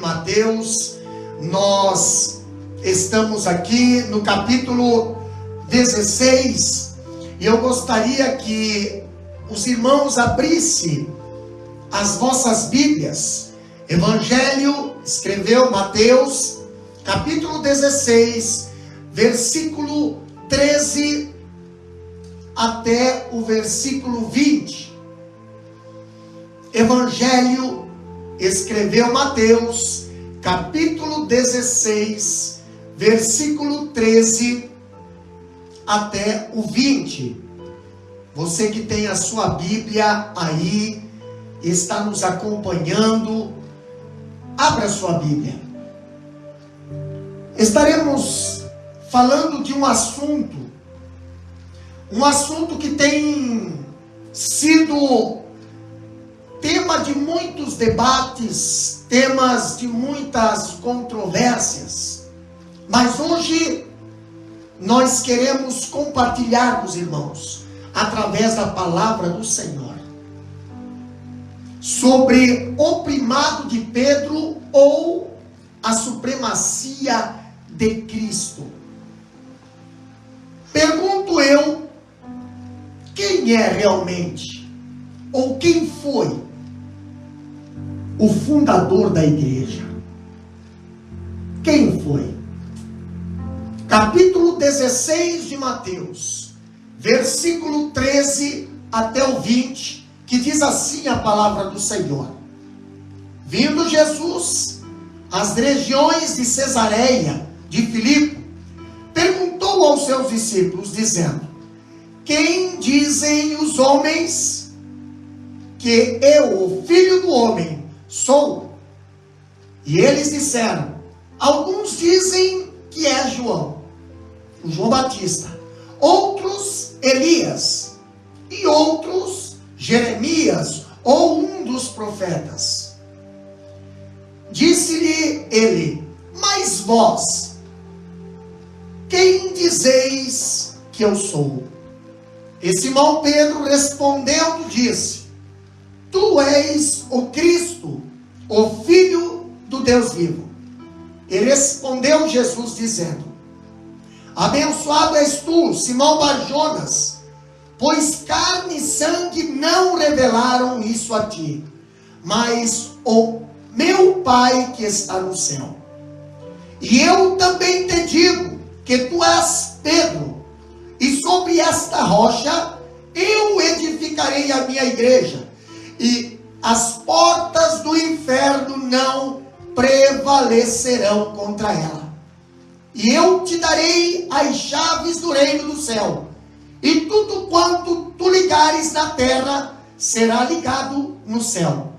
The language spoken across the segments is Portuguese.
Mateus. Nós estamos aqui no capítulo 16 e eu gostaria que os irmãos abrissem as vossas Bíblias. Evangelho, escreveu Mateus, capítulo 16, versículo 13 até o versículo 20. Evangelho, escreveu Mateus, capítulo 16, versículo 13 até o 20. Você que tem a sua Bíblia aí, está nos acompanhando, abra a sua Bíblia. Estaremos falando de um assunto que tem sido tema de muitos debates, temas de muitas controvérsias, mas hoje nós queremos compartilhar com os irmãos, através da palavra do Senhor, sobre o primado de Pedro ou a supremacia de Cristo. Pergunto eu, quem é realmente, ou quem foi o fundador da igreja? Quem foi? Capítulo 16 de Mateus, versículo 13 até o 20, que diz assim a palavra do Senhor: Vindo Jesus às regiões de Cesareia de Filipe, perguntou aos seus discípulos, dizendo: Quem dizem os homens que eu, o Filho do Homem, sou? E eles disseram: alguns dizem que é João, o João Batista, outros Elias, e outros Jeremias, ou um dos profetas. Disse-lhe ele: mas vós, quem dizeis que eu sou? E Simão Pedro respondendo disse: Tu és o Cristo, o Filho do Deus vivo. E respondeu Jesus dizendo: Abençoado és tu, Simão Bar-Jonas, pois carne e sangue não revelaram isso a ti, mas o meu Pai que está no céu. E eu também te digo que tu és Pedro, e sobre esta rocha eu edificarei a minha igreja, e as portas do inferno não prevalecerão contra ela. E eu te darei as chaves do reino do céu, e tudo quanto tu ligares na terra será ligado no céu.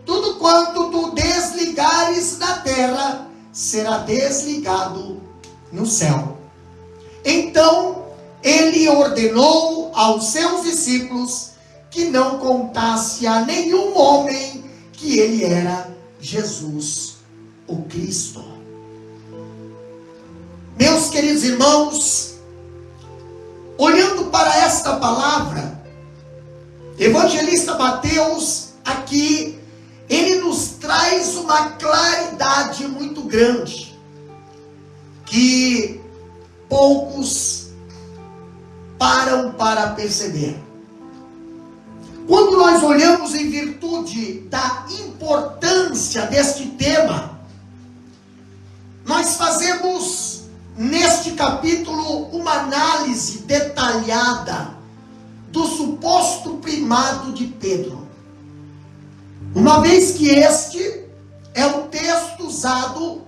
Tudo quanto tu desligares na terra será desligado no céu. Então ele ordenou aos seus discípulos que não contasse a nenhum homem que ele era Jesus, o Cristo. Meus queridos irmãos, olhando para esta palavra, evangelista Mateus aqui, ele nos traz uma claridade muito grande, que poucos param para perceber. Quando nós olhamos em virtude da importância deste tema, nós fazemos neste capítulo uma análise detalhada do suposto primado de Pedro, uma vez que este é o texto usado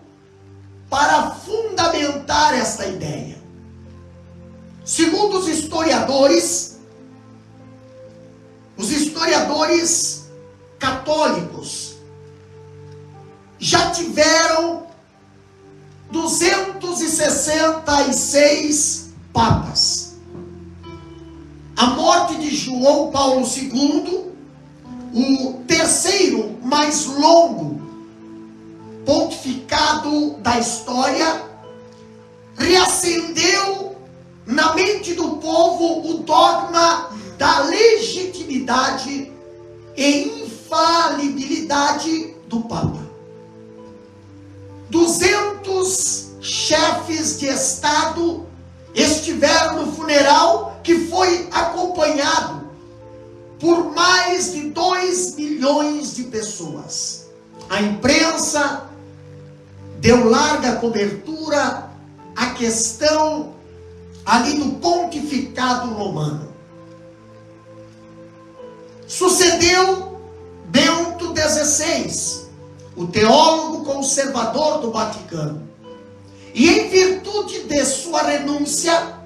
para fundamentar esta ideia. Segundo os historiadores católicos já tiveram 266 papas. A morte de João Paulo II, o terceiro mais longo pontificado da história, reacendeu na mente do povo o dogma da legitimidade e infalibilidade do Papa. 200 chefes de Estado estiveram no funeral, que foi acompanhado por mais de 2 milhões de pessoas. A imprensa deu larga cobertura à questão ali do pontificado romano. Sucedeu Bento XVI, o teólogo conservador do Vaticano. E em virtude de sua renúncia,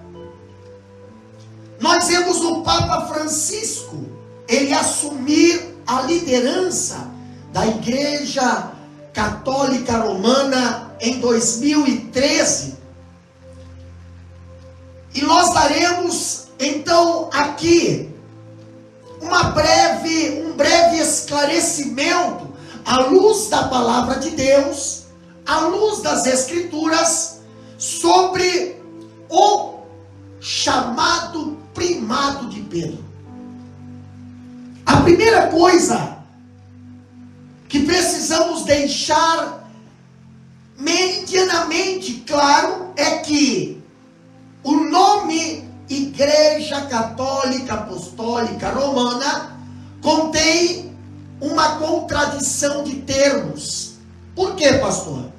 nós vemos o Papa Francisco, ele assumir a liderança da Igreja Católica Romana em 2013. E nós daremos então aqui um breve esclarecimento à luz da palavra de Deus, à luz das Escrituras, sobre o chamado primado de Pedro. A primeira coisa que precisamos deixar meridianamente claro é que o nome Igreja Católica Apostólica Romana contém uma contradição de termos. Por quê, pastor?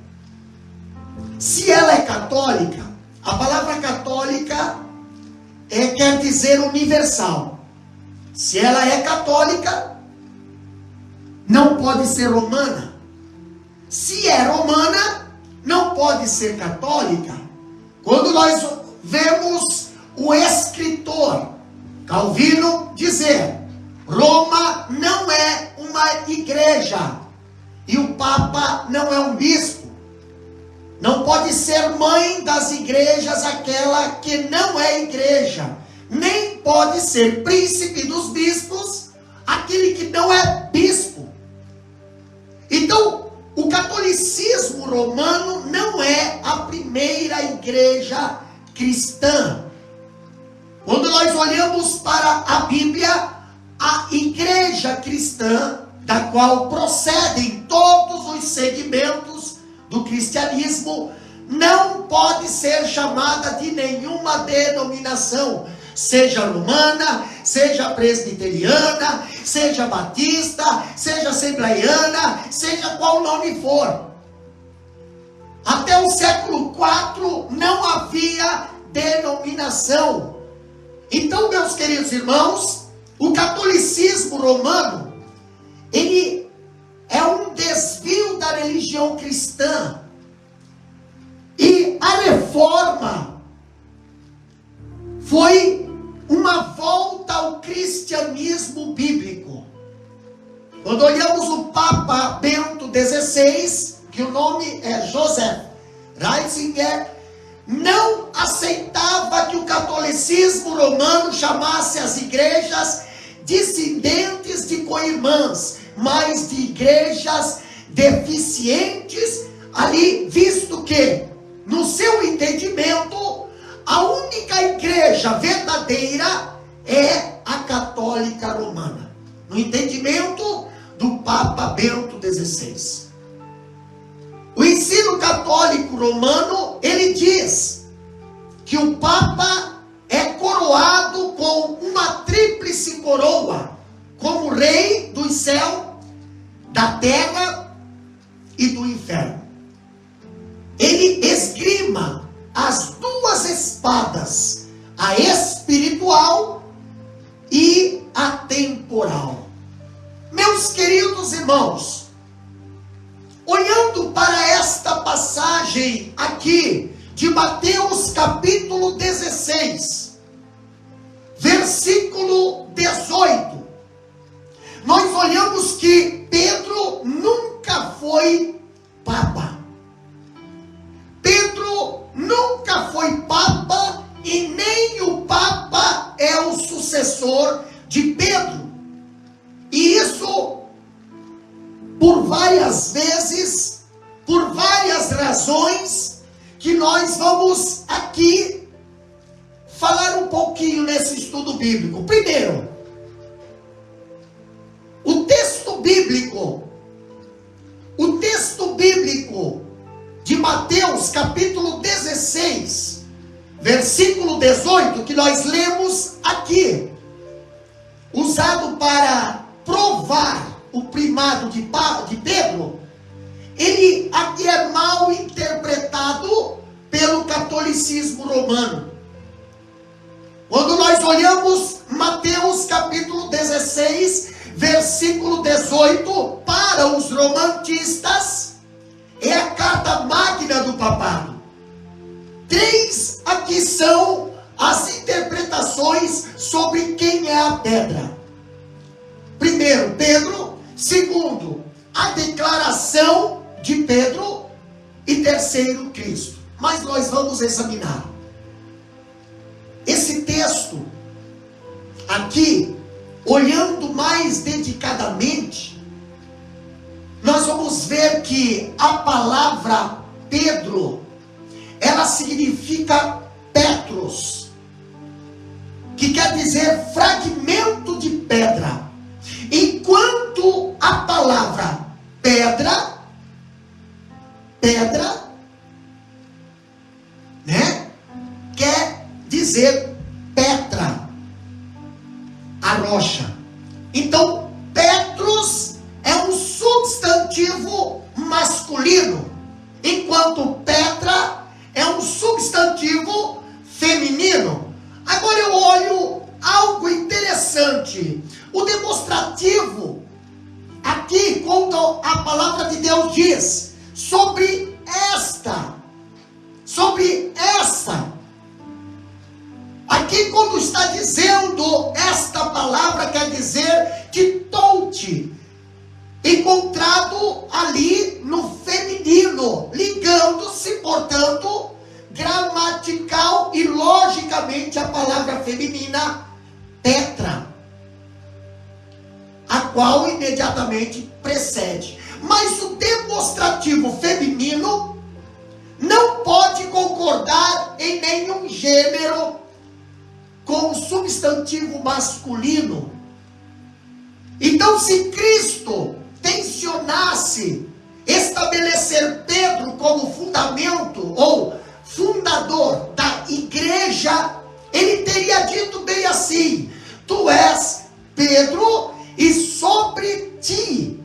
Se ela é católica, a palavra católica quer dizer universal. Se ela é católica, não pode ser romana. Se é romana, não pode ser católica. Quando nós vemos o escritor Calvino dizer: Roma não é uma igreja e o Papa não é um bispo. Não pode ser mãe das igrejas aquela que não é igreja, nem pode ser príncipe dos bispos aquele que não é bispo. Então, o catolicismo romano não é a primeira igreja cristã. Quando nós olhamos para a Bíblia, a igreja cristã, da qual procedem todos os segmentos do cristianismo, não pode ser chamada de nenhuma denominação, seja romana, seja presbiteriana, seja batista, seja assembleiana, seja qual nome for. Até o século IV não havia denominação. Então, meus queridos irmãos, o catolicismo romano, ele é um desvio da religião cristã. E a reforma foi uma volta ao cristianismo bíblico. Quando olhamos o Papa Bento XVI, que o nome é Joseph Ratzinger, não aceitava que o catolicismo romano chamasse as igrejas descendentes de co-irmãs, mas de igrejas deficientes, ali, visto que, no seu entendimento, a única igreja verdadeira é a católica romana, no entendimento do Papa Bento XVI. O ensino católico romano, ele diz que o Papa é coroado com uma tríplice coroa, como rei do céu, da terra e do inferno. Ele esgrima as duas espadas, a espiritual e a temporal. Meus queridos irmãos, olhando para esta passagem aqui de Mateus capítulo 16, versículo 18, nós olhamos que Pedro nunca foi papa. Pedro nunca foi papa e nem o papa é o sucessor de Pedro. E isso por várias vezes, por várias razões, que nós vamos aqui falar um pouquinho nesse estudo bíblico. Primeiro, o texto bíblico capítulo 16, versículo 18, que nós lemos aqui, usado para provar o primado de Pedro, ele aqui é mal interpretado pelo catolicismo romano. Quando nós olhamos Mateus capítulo 16, versículo 18, para os romantistas, é a carta magna do papado. 3 aqui são as interpretações sobre quem é a pedra. Primeiro, Pedro. Segundo, a declaração de Pedro. E terceiro, Cristo. Mas nós vamos examinar esse texto aqui, olhando mais dedicadamente. Nós vamos ver que a palavra Pedro, ela significa Petros, que quer dizer fragmento de pedra. Enquanto a palavra pedra, né, quer dizer Petra, a rocha. Então, Petros é um substantivo masculino, enquanto Petra é um substantivo feminino. Agora eu olho algo interessante. O demonstrativo, aqui, quando a palavra de Deus diz sobre esta. Aqui, quando está dizendo esta palavra, quer dizer que touche, encontrado ali no feminino, ligando-se, portanto, gramatical e logicamente a palavra feminina Petra, a qual imediatamente precede. Mas o demonstrativo feminino não pode concordar em nenhum gênero com o substantivo masculino. Então, se Cristo tensionasse estabelecer Pedro como fundamento ou fundador da igreja, ele teria dito bem assim: tu és Pedro, e sobre ti,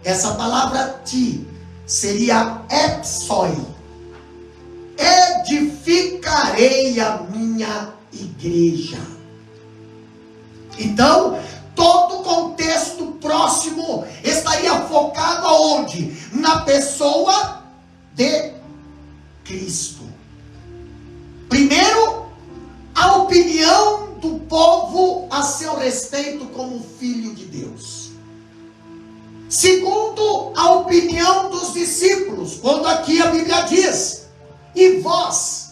essa palavra ti seria epsoi, edificarei a minha igreja. Então, todo o contexto próximo estaria focado aonde? Na pessoa de Cristo. Primeiro, a opinião do povo a seu respeito como filho de Deus. Segundo, a opinião dos discípulos, quando aqui a Bíblia diz: e vós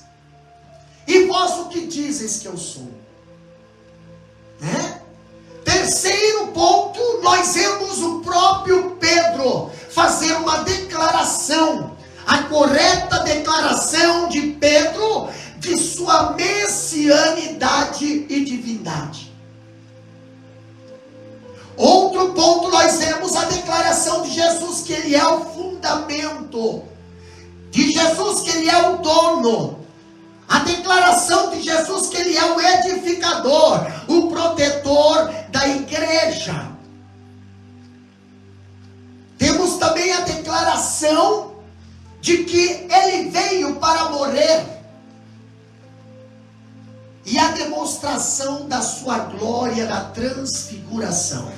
o que dizes que eu sou? Né? Terceiro ponto, nós vemos o próprio Pedro fazer uma declaração, a correta declaração de Pedro de sua messianidade e divindade. Outro ponto, nós vemos a declaração de Jesus, que ele é o fundamento, de Jesus que ele é o dono, a declaração de Jesus que ele é o edificador, o protetor da igreja. Temos também a declaração de que ele veio para morrer, e a demonstração da sua glória na transfiguração.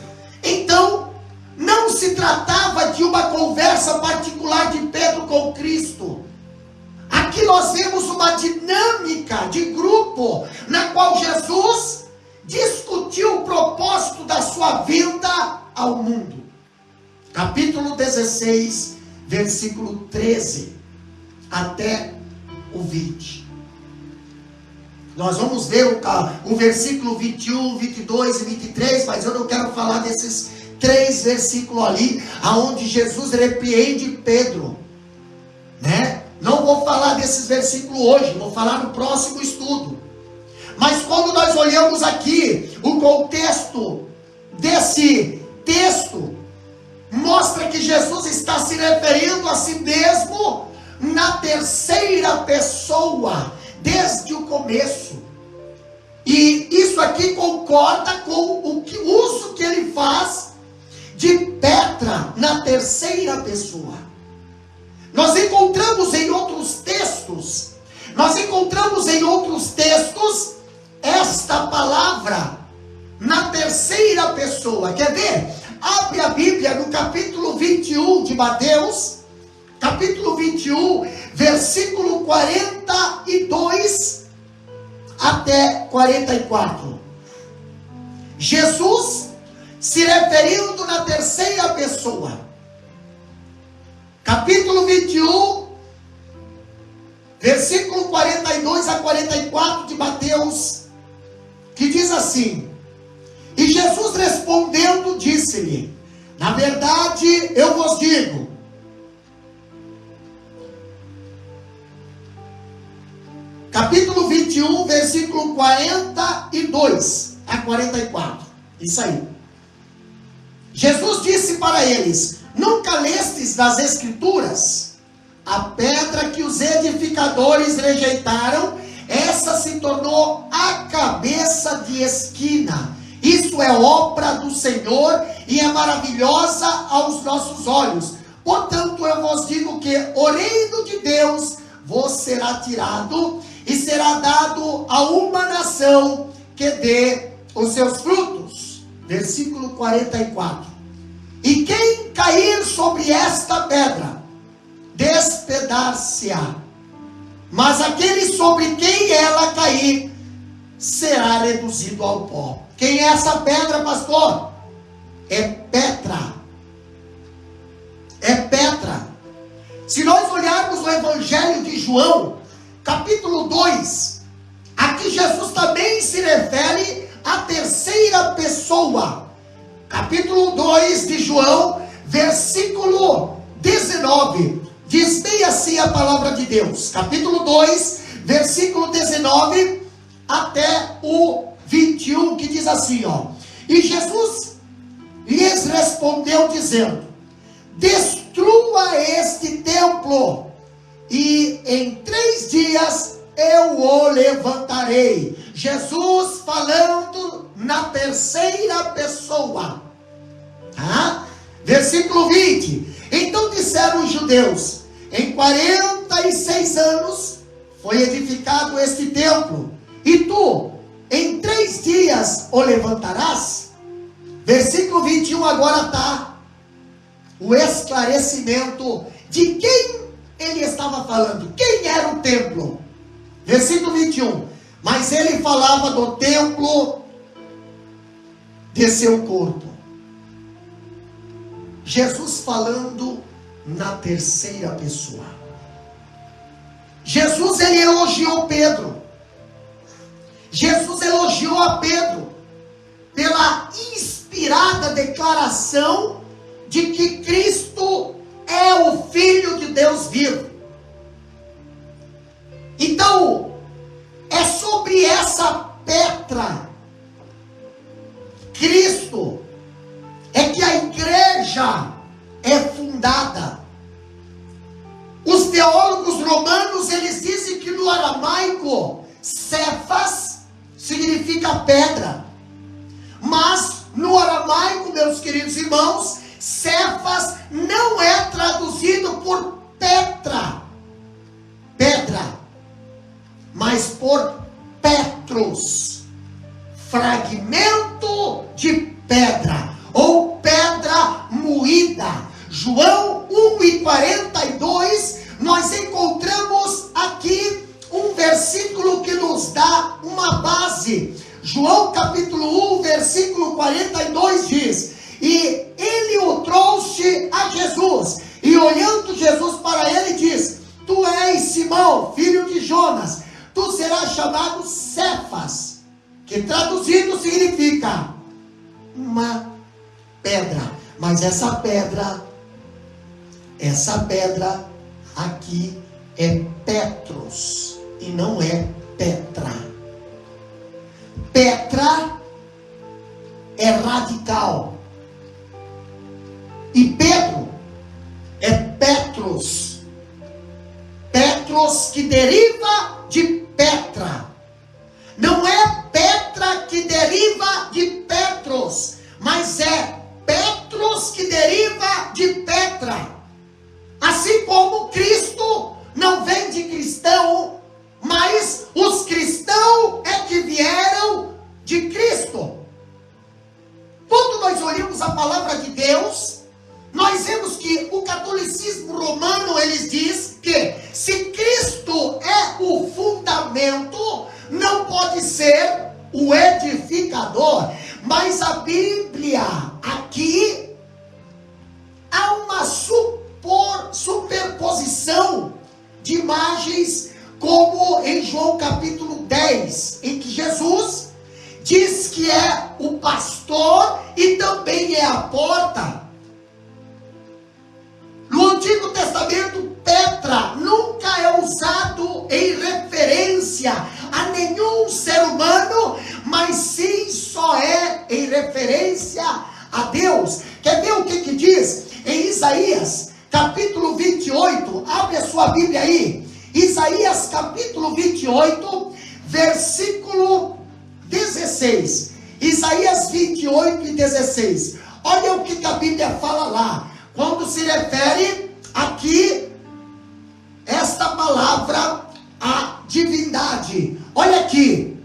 Então, não se tratava de uma conversa particular de Pedro com Cristo. Aqui nós vemos uma dinâmica de grupo, na qual Jesus discutiu o propósito da sua vinda ao mundo. Capítulo 16, versículo 13 até o 20. Nós vamos ver o versículo 21, 22 e 23, mas eu não quero falar desses 3 versículos ali, aonde Jesus repreende Pedro, né? Não vou falar desses versículos hoje, vou falar no próximo estudo. Mas quando nós olhamos aqui, o contexto desse texto mostra que Jesus está se referindo a si mesmo na terceira pessoa, desde o começo. E isso aqui concorda com o uso que ele faz de Petra na terceira pessoa. Nós encontramos em outros textos, esta palavra na terceira pessoa. Quer ver? Abre a Bíblia no capítulo 21 de Mateus, capítulo 21, versículo 42 até 44. Jesus se referindo na terceira pessoa. Capítulo 21, versículo 42 a 44 de Mateus, que diz assim: E Jesus respondendo disse-lhe: Na verdade eu vos digo, capítulo 21, versículo 42 a 44, isso aí. Jesus disse para eles: Nunca lestes nas Escrituras? A pedra que os edificadores rejeitaram, essa se tornou a cabeça de esquina. Isso é obra do Senhor e é maravilhosa aos nossos olhos. Portanto, eu vos digo que o reino de Deus vos será tirado e será dado a uma nação que dê os seus frutos. Versículo 44. E quem cair sobre esta pedra, despedaçar-se-á, mas aquele sobre quem ela cair, será reduzido ao pó. Quem é essa pedra, pastor? É Petra. É Petra. Se nós olharmos o Evangelho de João, capítulo 2, aqui Jesus também se refere à terceira pessoa. Capítulo 2 de João, versículo 19, diz bem assim a palavra de Deus. Capítulo 2, versículo 19 até o 21, que diz assim, ó: E Jesus lhes respondeu dizendo: Destrua este templo, e em 3 dias eu o levantarei. Jesus falando na terceira pessoa. Versículo 20. Então disseram os judeus: Em 46 anos foi edificado este templo, e tu em 3 dias o levantarás? Versículo 21 agora está o esclarecimento de quem ele estava falando. Quem era o templo? Versículo 21. Mas ele falava do templo de seu corpo. Jesus falando na terceira pessoa. Jesus, ele elogiou Pedro. Jesus elogiou a Pedro pela inspirada declaração de que Cristo é o Filho de Deus vivo. Então, é sobre essa Petra, Cristo, é que a igreja é fundada. Os teólogos romanos, eles dizem que no aramaico, Cefas significa pedra. Mas no aramaico, meus queridos irmãos, Cefas não é traduzido por Petra, pedra, mas por Petros, fragmento de pedra, ou pedra moída. João 1:42, nós encontramos aqui um versículo que nos dá uma base. João capítulo 1, versículo 42 diz: E ele o trouxe a Jesus, e olhando Jesus para ele diz: Tu és Simão, filho de Jonas, tu serás chamado Cefas, que traduzido significa uma pedra. Mas essa pedra aqui é Petros e não é Petra. Petra é radical e Pedro é Petros. vieram de Cristo. Quando nós olhamos a palavra de Deus, nós vemos que o catolicismo romano, eles diz que se Cristo é o fundamento, não pode ser o edificador. Mas a Bíblia aqui há uma superposição de imagens, como em João capítulo 10, em que Jesus diz que é o pastor e também é a porta. No Antigo Testamento, Petra nunca é usado em referência a nenhum ser humano, mas sim só é em referência a Deus. Quer ver o que diz em Isaías capítulo 28? Abre a sua Bíblia aí. Isaías capítulo 28, versículo 16. Isaías 28 e 16. Olha o que a Bíblia fala lá, quando se refere aqui esta palavra à divindade. Olha aqui,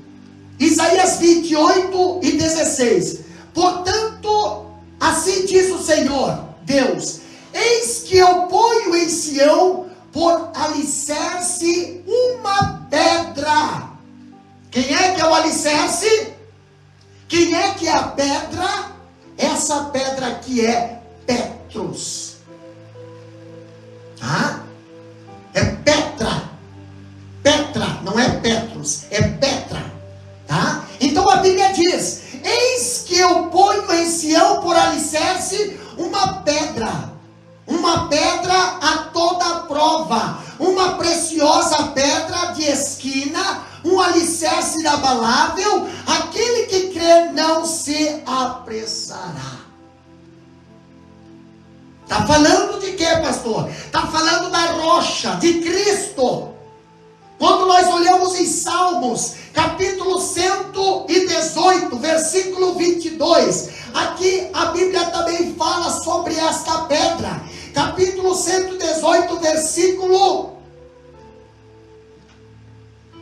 Isaías 28 e 16. Portanto, assim diz o Senhor Deus: eis que eu ponho em Sião por alicerce uma pedra. Quem é que é o alicerce? Quem é que é a pedra? Essa pedra aqui é Petros. É Petra. Petra, não é Petros, é Petra. Tá? Então a Bíblia diz: eis que eu ponho em Sião por alicerce uma pedra a toda prova, uma preciosa pedra de esquina, um alicerce inabalável. Aquele que crê não se apressará. Está falando de quê, pastor? Está falando da rocha, de Cristo. Quando nós olhamos em Salmos, capítulo 118, versículo 22, aqui a Bíblia também fala sobre esta pedra. Capítulo 118, versículo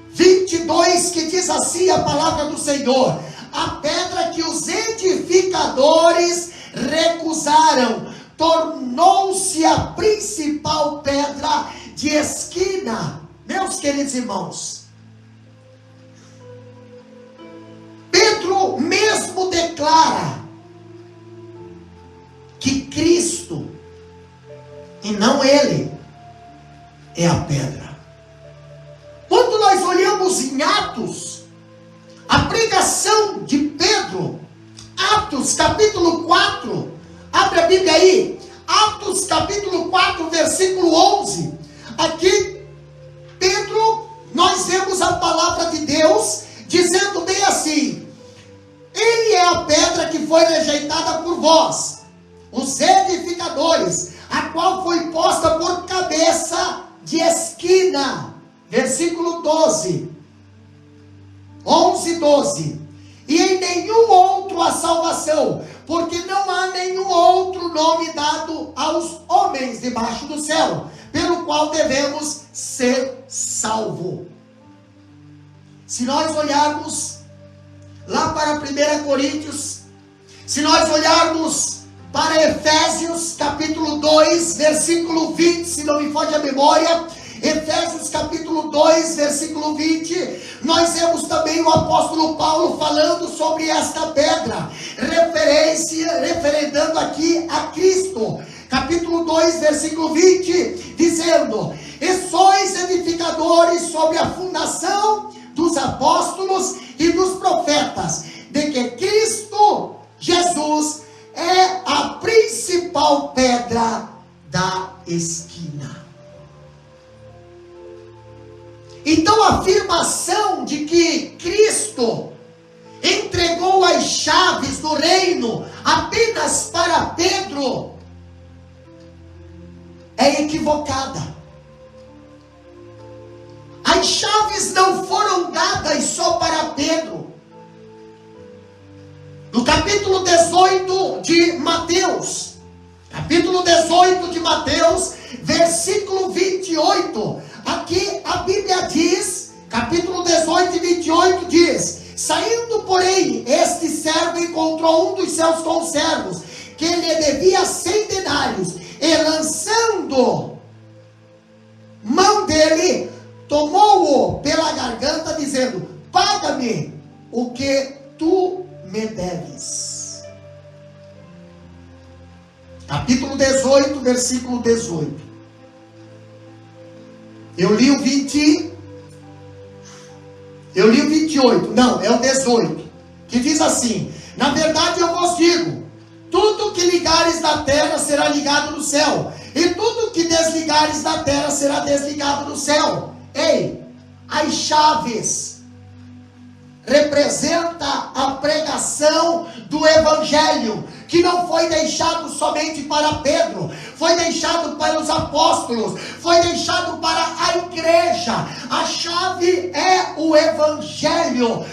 22, que diz assim a palavra do Senhor: a pedra que os edificadores recusaram tornou-se a principal pedra de esquina. Meus queridos irmãos, Pedro mesmo declara que Cristo, e não ele, é a pedra. Quando nós olhamos em Atos, a pregação de Pedro, Atos capítulo 4, abre a Bíblia aí, Atos capítulo 4, versículo 11, aqui Pedro, nós vemos a palavra de Deus dizendo bem assim: ele é a pedra que foi rejeitada por vós, os edificadores, a qual foi posta por cabeça de esquina. Versículo 12, 11, 12. E em nenhum outro há salvação, porque não há nenhum outro nome dado aos homens debaixo do céu, pelo qual devemos ser salvos. Se nós olharmos lá para 1 Coríntios, se nós olharmos para Efésios capítulo 2, versículo 20, se não me foge a memória, Efésios capítulo 2, versículo 20, nós vemos também o apóstolo Paulo falando sobre esta pedra, referendando aqui a Cristo. Capítulo 2, versículo 20, dizendo: e sois edificadores sobre a fundação dos apóstolos e dos profetas, de que Cristo Jesus é a principal pedra da esquina. Então a afirmação de que Cristo entregou as chaves do reino apenas para Pedro é equivocada. As chaves não foram dadas só para Pedro. No capítulo 18 de Mateus, versículo 28, aqui a Bíblia diz, capítulo 18 e 28 diz: Saindo, porém, este servo encontrou um dos seus conservos, que lhe devia 100 denários, e lançando mão dele, tomou-o pela garganta, dizendo: paga-me o que tu me deves. Capítulo 18, versículo 18. Eu li o 28, não, é o 18, que diz assim: na verdade eu vos digo, tudo que ligares na terra será ligado no céu, e tudo que desligares da terra será desligado no céu. Ei, as chaves representa a pregação do Evangelho, que não foi deixado somente para Pedro, foi deixado para os apóstolos, foi deixado para a igreja. A chave é o Evangelho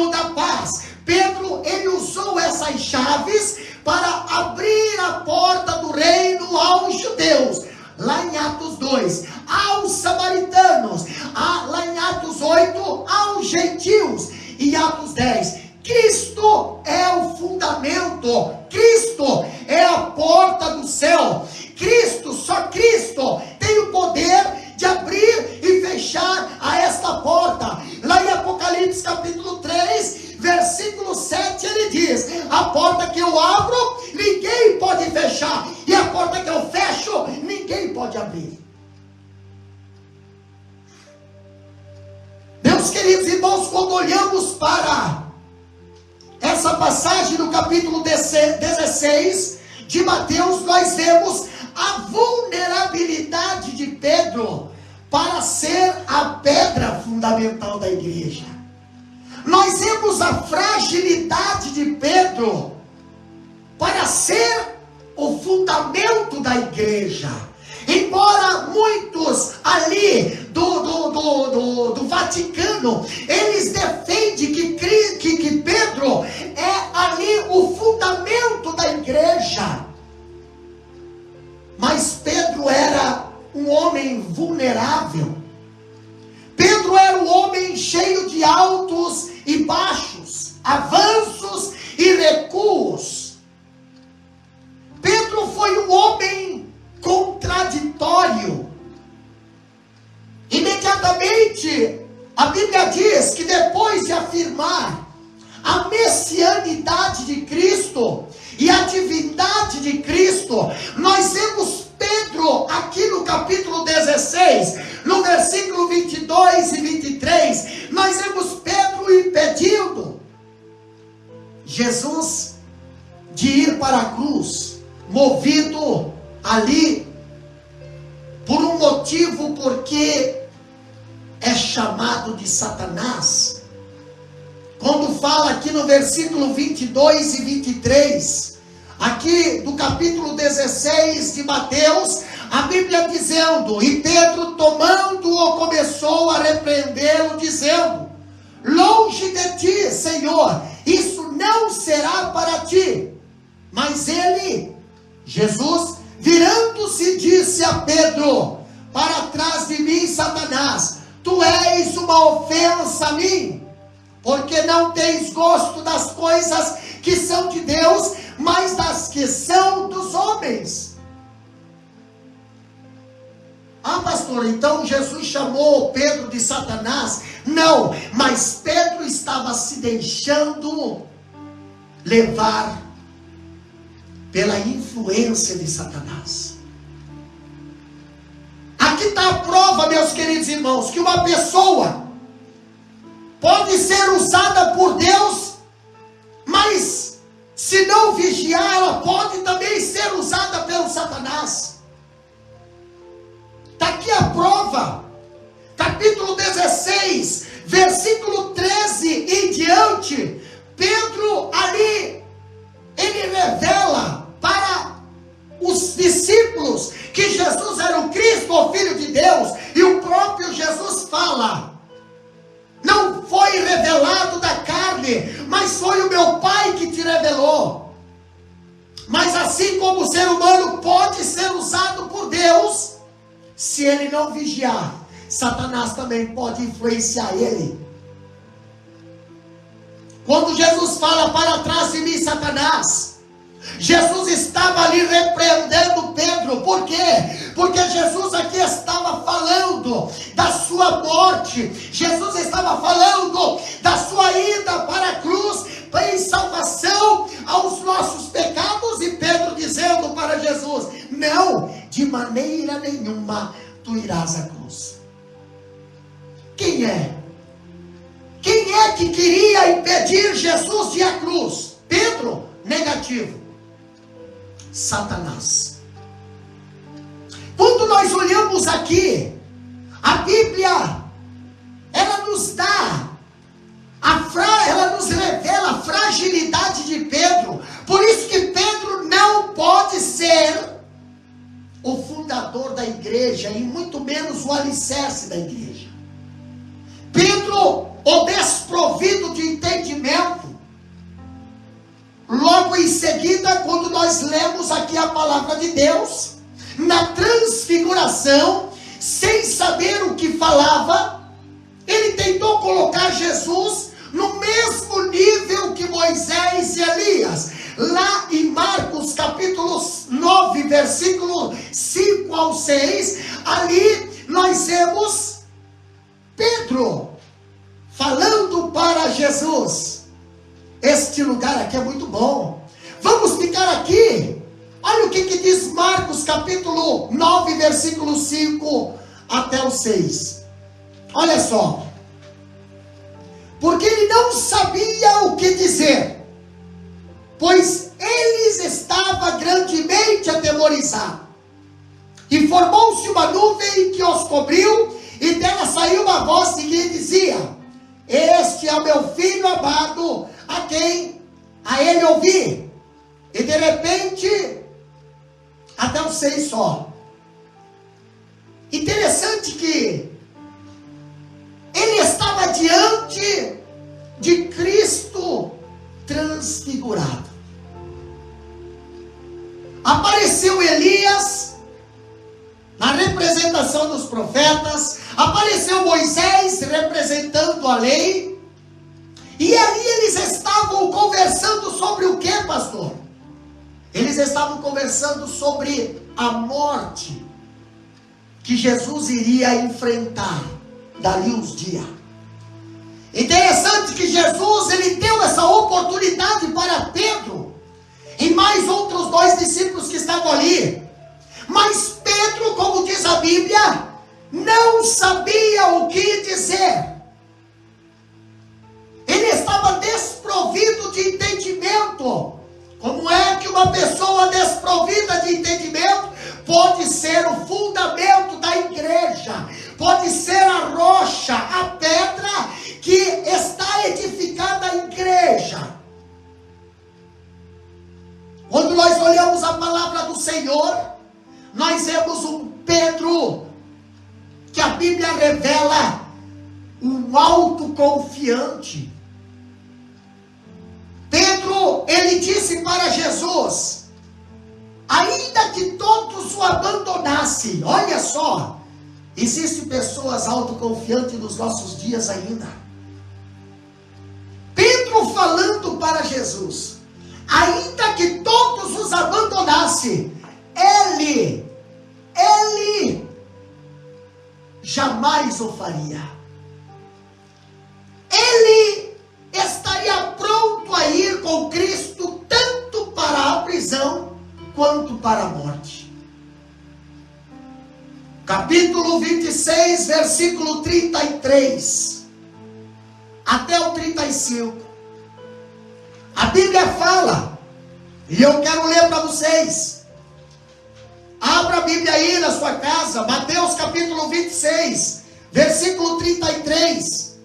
da paz. Pedro, ele usou essas chaves para abrir a porta do reino aos judeus, lá em Atos 2, aos samaritanos, lá em Atos 8, aos gentios, e Atos 10, Cristo é o fundamento, Cristo é a porta do céu, só Cristo tem o poder de abrir e fechar a esta porta. Lá em Apocalipse capítulo 3, versículo 7, ele diz: a porta que eu abro, ninguém pode fechar, e a porta que eu fecho, ninguém pode abrir. Meus queridos irmãos, quando olhamos para essa passagem do capítulo 16 de Mateus, nós vemos a vulnerabilidade de Pedro para ser a pedra fundamental da igreja. Nós vemos a fragilidade de Pedro para ser o fundamento da igreja. Embora muitos ali do Vaticano, eles defendem que Pedro é ali o fundamento da igreja. Mas Pedro era um homem vulnerável. Pedro era um homem cheio de altos e baixos, avanços e recuos. Pedro foi um homem contraditório. Imediatamente, a Bíblia diz que depois de afirmar a messianidade de Cristo e a divindade de Cristo, nós vemos Pedro aqui no capítulo 16, no versículo 22 e 23, nós vemos Pedro impedindo Jesus de ir para a cruz, movido ali por um motivo, porque é chamado de Satanás. Quando fala aqui no versículo 22 e 23, aqui do capítulo 16 de Mateus, a Bíblia dizendo: e Pedro, tomando-o, começou a repreendê-lo, dizendo: longe de ti, Senhor, isso não será para ti. Mas ele, Jesus, virando-se, disse a Pedro: para trás de mim, Satanás, tu és uma ofensa a mim, porque não tens gosto das coisas que são de Deus, mas das que são dos homens. Ah, pastor, então Jesus chamou Pedro de Satanás? Não, mas Pedro estava se deixando levar pela influência de Satanás. Aqui está a prova, meus queridos irmãos, que uma pessoa pode ser usada por Deus, mas se não vigiar, ela pode também ser usada pelo Satanás. Está aqui a prova. Capítulo 16, versículo 13 em diante, Pedro ali, ele revela para os discípulos que Jesus era o Cristo, o Filho de Deus, e o próprio Jesus fala: não foi revelado da carne, mas foi o meu Pai que te revelou. Mas assim como o ser humano pode ser usado por Deus, se ele não vigiar, Satanás também pode influenciar ele. Quando Jesus fala: para trás de mim, Satanás, Jesus estava ali repreendendo Pedro. Por quê? Porque Jesus aqui estava falando da sua morte, Jesus estava falando da sua ida para a cruz em salvação aos nossos pecados, e Pedro dizendo para Jesus: não, de maneira nenhuma tu irás à cruz. Quem é? Quem é que queria impedir Jesus de ir à cruz? Pedro? Negativo. Satanás. Quando nós olhamos aqui, a Bíblia, ela nos dá, ela nos revela a fragilidade de Pedro. Por isso que Pedro não pode ser o fundador da igreja, e muito menos o alicerce da igreja. Pedro, o desprovido de entendimento, logo em seguida, quando nós lemos aqui a palavra de Deus, na transfiguração, sem saber o que falava, ele tentou colocar Jesus no mesmo nível que Moisés e Elias. Lá em Marcos capítulo 9, versículo 5 ao 6, ali nós vemos Pedro falando para Jesus. Este lugar aqui é muito bom. Vamos ficar aqui. Olha o que diz Marcos capítulo 9, versículo 5 até o 6. Olha só. Porque ele não sabia o que dizer, pois eles estava grandemente atemorizado. E formou-se uma nuvem que os cobriu, e dela saiu uma voz que lhe dizia: este é o meu filho amado, a ele ouvi. E de repente, até o 6 só. Interessante que ele estava diante de Cristo transfigurado. Apareceu Elias na representação dos profetas, apareceu Moisés representando a lei, e ali eles estavam conversando sobre o que, pastor? Eles estavam conversando sobre a morte que Jesus iria enfrentar dali uns dias. Interessante que Jesus, ele deu essa oportunidade para Pedro e mais outros 2 discípulos que estavam ali. Mas Pedro, como diz a Bíblia, não sabia o que dizer. Ele estava desprovido de entendimento. Como é que uma pessoa desprovida de entendimento pode ser o fundamento da igreja? Pode ser a rocha, a pedra que está edificada a igreja. Quando nós olhamos a palavra do Senhor, nós vemos um Pedro que a Bíblia revela um autoconfiante. Pedro, ele disse para Jesus: ainda que todos o abandonassem. Olha só, existem pessoas autoconfiantes nos nossos dias ainda. Pedro falando para Jesus: ainda que todos os abandonassem, ele jamais o faria. Ele estaria pronto a ir com Cristo tanto para a prisão quanto para a morte. Capítulo 26, versículo 33 até o 35. A Bíblia fala, e eu quero ler para vocês. Abra a Bíblia aí na sua casa, Mateus capítulo 26, versículo 33.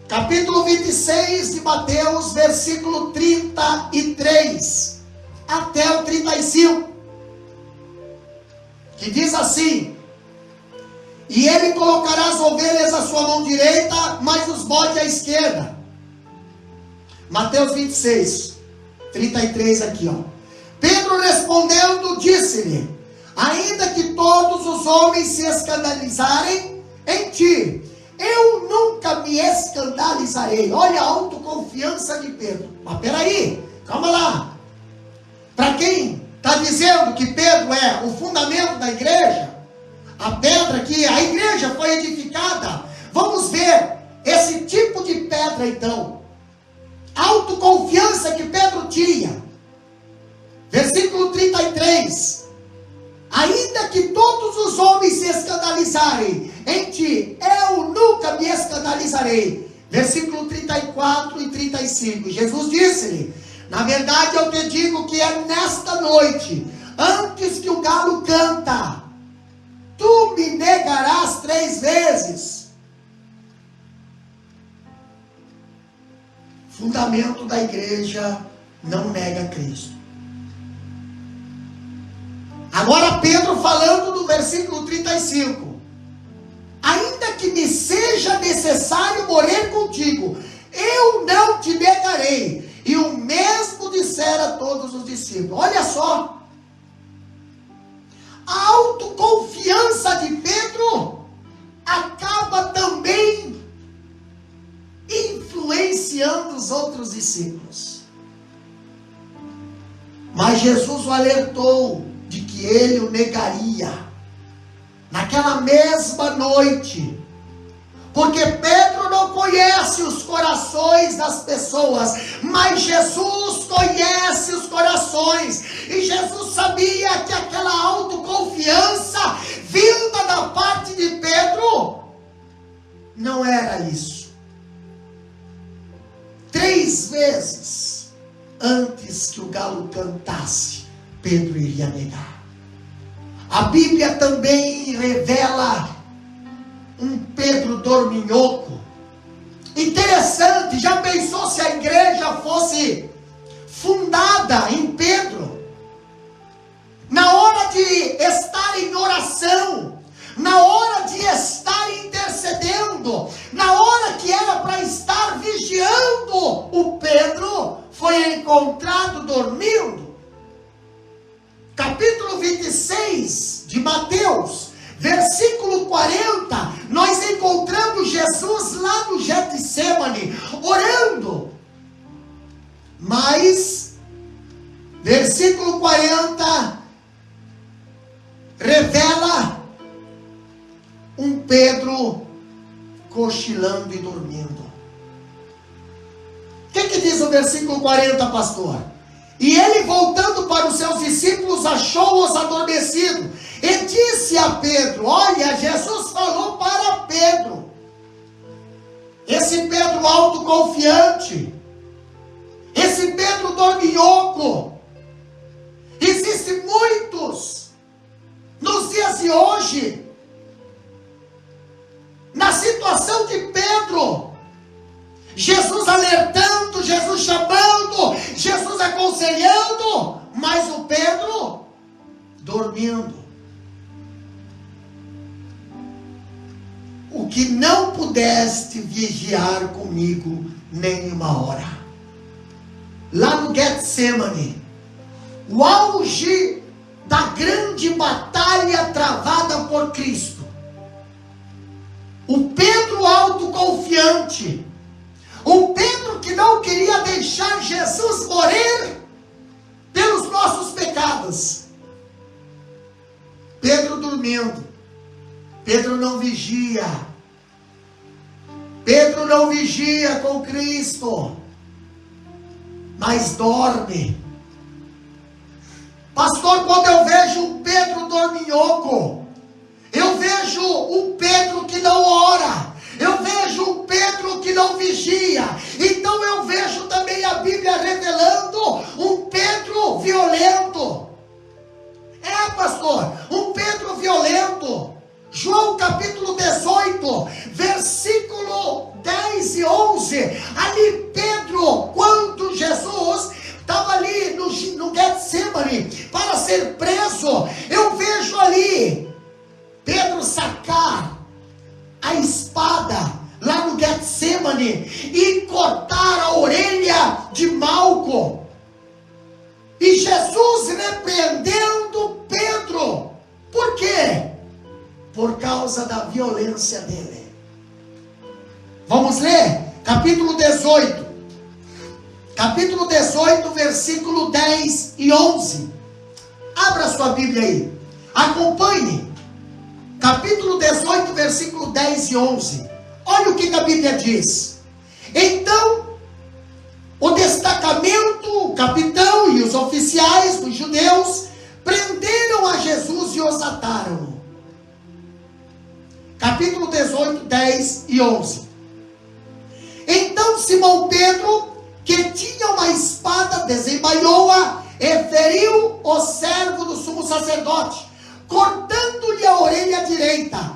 Capítulo 26 de Mateus, versículo 33 até o 35. Que diz assim: e ele colocará as ovelhas à sua mão direita, mas os bodes à esquerda. Mateus 26, 33 aqui, ó. Pedro respondendo, disse-lhe: ainda que todos os homens se escandalizarem em ti, eu nunca me escandalizarei. Olha a autoconfiança de Pedro. Mas peraí, calma lá. Para quem está dizendo que Pedro é o fundamento da igreja, a pedra que a igreja foi edificada, vamos ver esse tipo de pedra então. A autoconfiança que Pedro tinha. Versículo 33. Ainda que todos os homens se escandalizarem em ti, eu nunca me escandalizarei. Versículo 34 e 35. Jesus disse-lhe: na verdade eu te digo que é nesta noite, antes que o galo canta, tu me negarás 3 vezes. Fundamento da igreja não nega Cristo. Agora Pedro falando no versículo 35. Ainda que me seja necessário morrer contigo, eu não te negarei. E o mesmo dissera a todos os discípulos. Olha só. A autoconfiança de Pedro acaba também influenciando os outros discípulos. Mas Jesus o alertou de que ele o negaria naquela mesma noite, porque Pedro não conhece os corações das pessoas, mas Jesus conhece os corações, e Jesus sabia que aquela autoconfiança vinda da parte de Pedro não era isso. 3 vezes antes que o galo cantasse, Pedro iria negar. A Bíblia também revela um Pedro dorminhoco. Interessante, já pensou se a igreja fosse fundada em Pedro? Na hora de estar em oração, na hora de estar intercedendo, na hora que era para estar vigiando, o Pedro foi encontrado dormindo. Capítulo 26 de Mateus, versículo 40, nós encontramos Jesus lá no Getsemane, orando. Mas, versículo 40, revela um Pedro cochilando e dormindo. O que diz o versículo 40, pastor? E ele, voltando para os seus discípulos, achou-os adormecidos, e disse a Pedro, olha, Jesus falou para Pedro, esse Pedro autoconfiante, esse Pedro dorminhoco. Existem muitos, nos dias de hoje, na situação de Pedro, Jesus alertando, Jesus chamando, Jesus aconselhando, mas o Pedro dormindo. O que não pudeste vigiar comigo nem uma hora. Lá no Getsemane, o auge da grande batalha travada por Cristo. O Pedro autoconfiante, o Pedro que não queria deixar Jesus morrer pelos nossos pecados. Pedro dormindo. Pedro não vigia. Pedro não vigia com Cristo, mas dorme. Pastor, quando eu vejo um Pedro dorminhoco, eu vejo um Pedro que não ora, eu vejo um Pedro que não vigia, então eu vejo também a Bíblia revelando um Pedro violento. É, pastor, um Pedro violento. João capítulo 18, versículo 10 e 11, ali Pedro, quando Jesus estava ali no Getsemane para ser preso, eu vejo ali Pedro sacar a espada lá no Getsemane e cortar a orelha de Malco, e Jesus repreendendo Pedro. Por quê? Por causa da violência dele. Vamos ler? Capítulo 18. Capítulo 18, versículo 10 e 11. Abra sua Bíblia aí. Acompanhe. Capítulo 18, versículo 10 e 11. Olha o que a Bíblia diz. Então, o destacamento, o capitão e os oficiais dos judeus prenderam a Jesus e os ataram. Capítulo 18, 10 e 11. Então Simão Pedro, que tinha uma espada, desembainhou-a e feriu o servo do sumo sacerdote, cortando-lhe a orelha direita.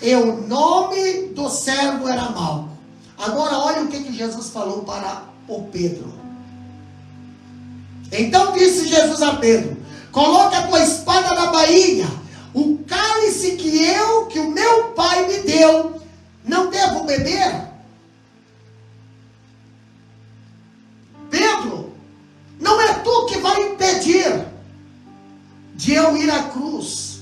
E o nome do servo era Malco. Agora olha o que Jesus falou para o Pedro. Então disse Jesus a Pedro: coloca a tua espada na bainha. O cálice que o meu pai me deu, não devo beber? Pedro, não é tu que vai impedir de eu ir à cruz.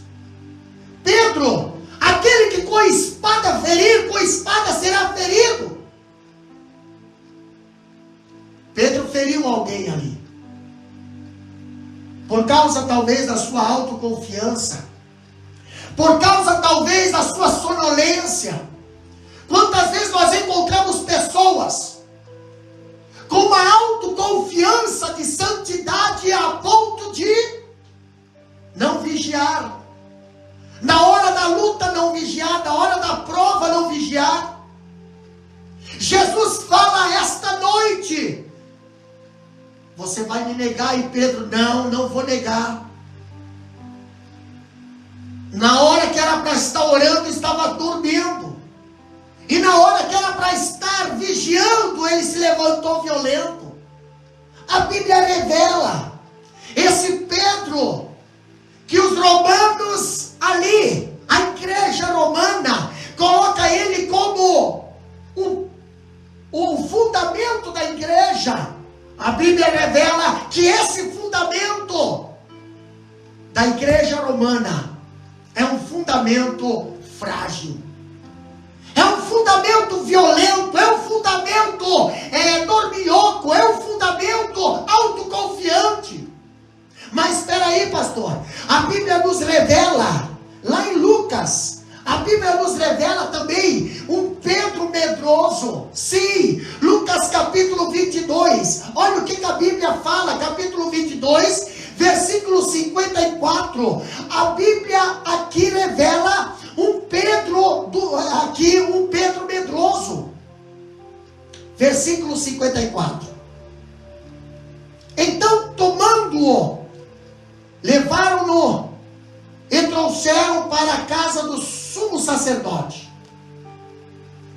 Pedro, aquele que com a espada ferir, com a espada será ferido. Pedro feriu alguém ali, por causa talvez da sua autoconfiança, por causa talvez da sua sonolência. Quantas vezes nós encontramos pessoas com uma autoconfiança de santidade a ponto de não vigiar, na hora da luta não vigiar, na hora da prova não vigiar. Jesus fala esta noite: você vai me negar? E Pedro: não vou negar. Na hora que era para estar orando, estava dormindo. E na hora que era para estar vigiando, ele se levantou violento. A Bíblia revela esse Pedro, que os romanos ali, a igreja romana, coloca ele como o fundamento da igreja. A Bíblia revela que esse fundamento da igreja romana é um fundamento frágil, é um fundamento violento, é um fundamento dorminhoco, é um fundamento autoconfiante. Mas espera aí, pastor, a Bíblia nos revela, lá em Lucas, a Bíblia nos revela também um Pedro medroso. Sim, Lucas capítulo 22, olha o que a Bíblia fala, capítulo 22, versículo 54, a Bíblia aqui revela um Pedro medroso. Versículo 54. Então, tomando-o, levaram-no e trouxeram para a casa do sumo sacerdote.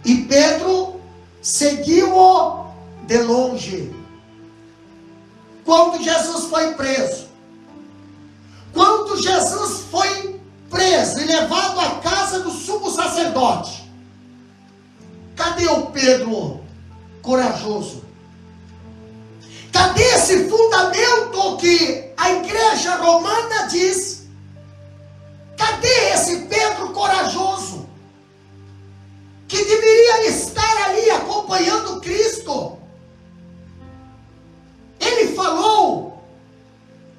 E Pedro seguiu-o de longe. Quando Jesus foi preso, e levado à casa do sumo sacerdote, cadê o Pedro corajoso? Cadê esse fundamento que a igreja romana diz? Cadê esse Pedro corajoso, que deveria estar ali acompanhando Cristo? Ele falou: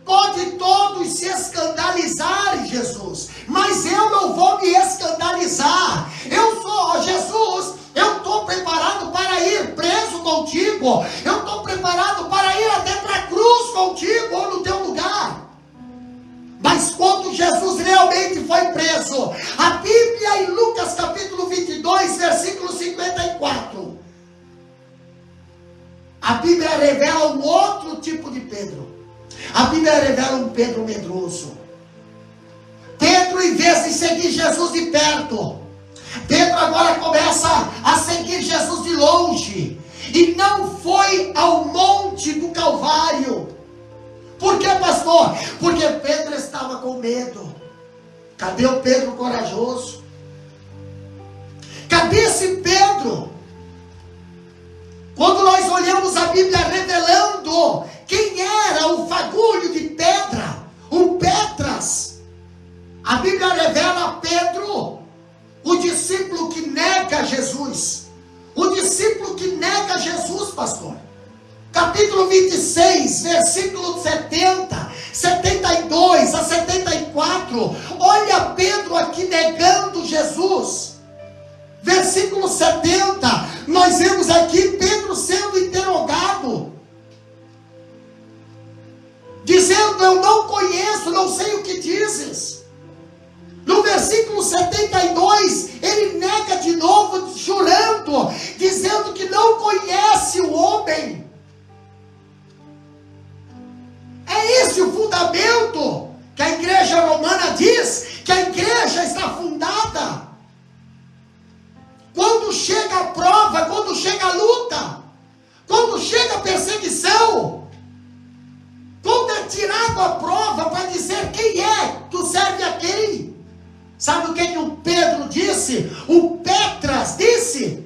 pode todos se escandalizarem, Jesus, mas eu não vou me escandalizar. Eu sou Jesus, eu estou preparado para ir preso contigo, eu estou preparado para ir até para a cruz contigo ou no teu lugar. Mas quando Jesus realmente foi preso, a Bíblia em Lucas capítulo 22, versículo 54, a Bíblia revela um outro tipo de Pedro. A Bíblia revela um Pedro medroso. Pedro, em vez de seguir Jesus de perto, Pedro agora começa a seguir Jesus de longe. E não foi ao monte do Calvário. Por que, pastor? Porque Pedro estava com medo. Cadê o Pedro corajoso? Cadê esse Pedro? Quando nós olhamos a Bíblia revelando quem era o fagulho de pedra, o Petras, a Bíblia revela Pedro, o discípulo que nega Jesus, o discípulo Jesus, pastor. Capítulo 26, versículo 70, 72 a 74. Olha Pedro aqui negando Jesus. Versículo 70, nós vemos aqui Pedro sendo interrogado, dizendo: eu não conheço, não sei o que dizes. No versículo 72, ele nega de novo, jurando, dizendo que não conhece o homem. É esse o fundamento que a igreja romana diz que a igreja está fundada. Quando chega a prova, quando chega a luta, quando chega a perseguição, quando é tirado a prova para dizer quem é, tu serve a quem? Sabe o que o Pedro disse? O Petras disse: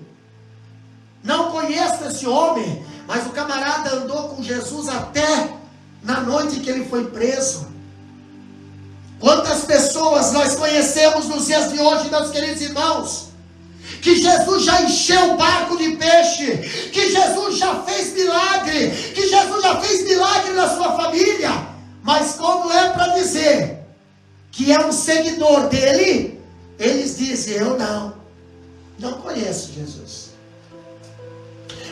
não conheço esse homem, mas o camarada andou com Jesus até na noite que ele foi preso. Quantas pessoas nós conhecemos nos dias de hoje, meus queridos irmãos, que Jesus já encheu o barco de peixe, que Jesus já fez milagre, que Jesus já fez milagre na sua família, mas quando é para dizer que é um seguidor dele, eles dizem: eu não conheço Jesus.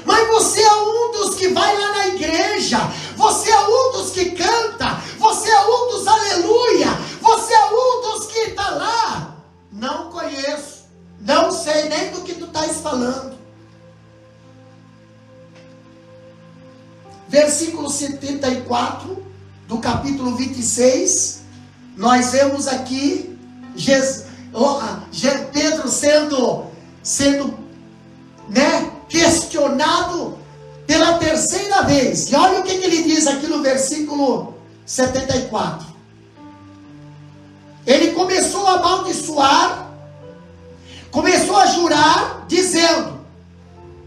Mas você é um dos que vai lá na igreja, você é um dos que canta, você é um dos aleluia, você é um dos que está lá. Não conheço, não sei nem do que tu estás falando. Versículo 74 do capítulo 26, nós vemos aqui Pedro sendo questionado pela terceira vez. E olha o que ele diz aqui no versículo 74. Ele começou a amaldiçoar, começou a jurar, dizendo: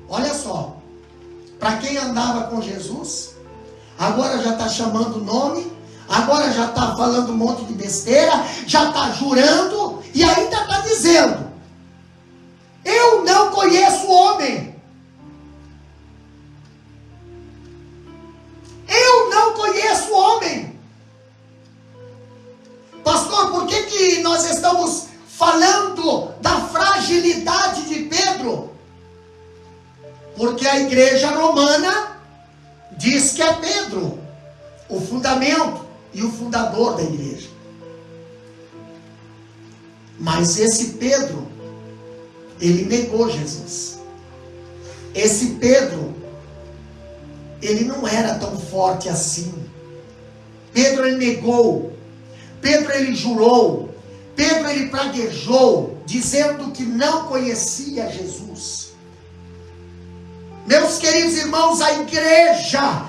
olha só, para quem andava com Jesus, agora já está chamando o nome, agora já está falando um monte de besteira, já está jurando e ainda está dizendo: eu não conheço o homem. Eu não conheço o homem. Pastor, por que nós estamos falando da fragilidade de Pedro? Porque a igreja romana diz que é Pedro o fundamento e o fundador da igreja. Mas esse Pedro, ele negou Jesus. Esse Pedro, ele não era tão forte assim. Pedro, ele negou. Pedro, ele jurou. Pedro, ele praguejou, dizendo que não conhecia Jesus. Meus queridos irmãos, a igreja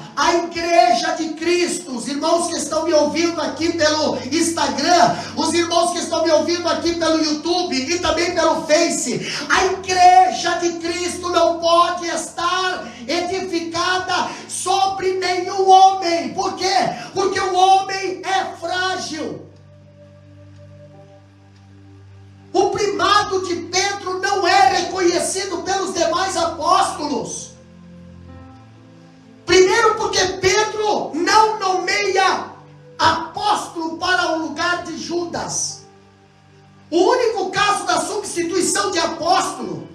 de Cristo, os irmãos que estão me ouvindo aqui pelo Instagram, os irmãos que estão me ouvindo aqui pelo YouTube e também pelo Face, a igreja de Cristo não pode estar edificada sobre nenhum homem. Por quê? Porque o homem é frágil. O primado de Pedro não é reconhecido pelos demais apóstolos. Primeiro, porque Pedro não nomeia apóstolo para o lugar de Judas. O único caso da substituição de apóstolo,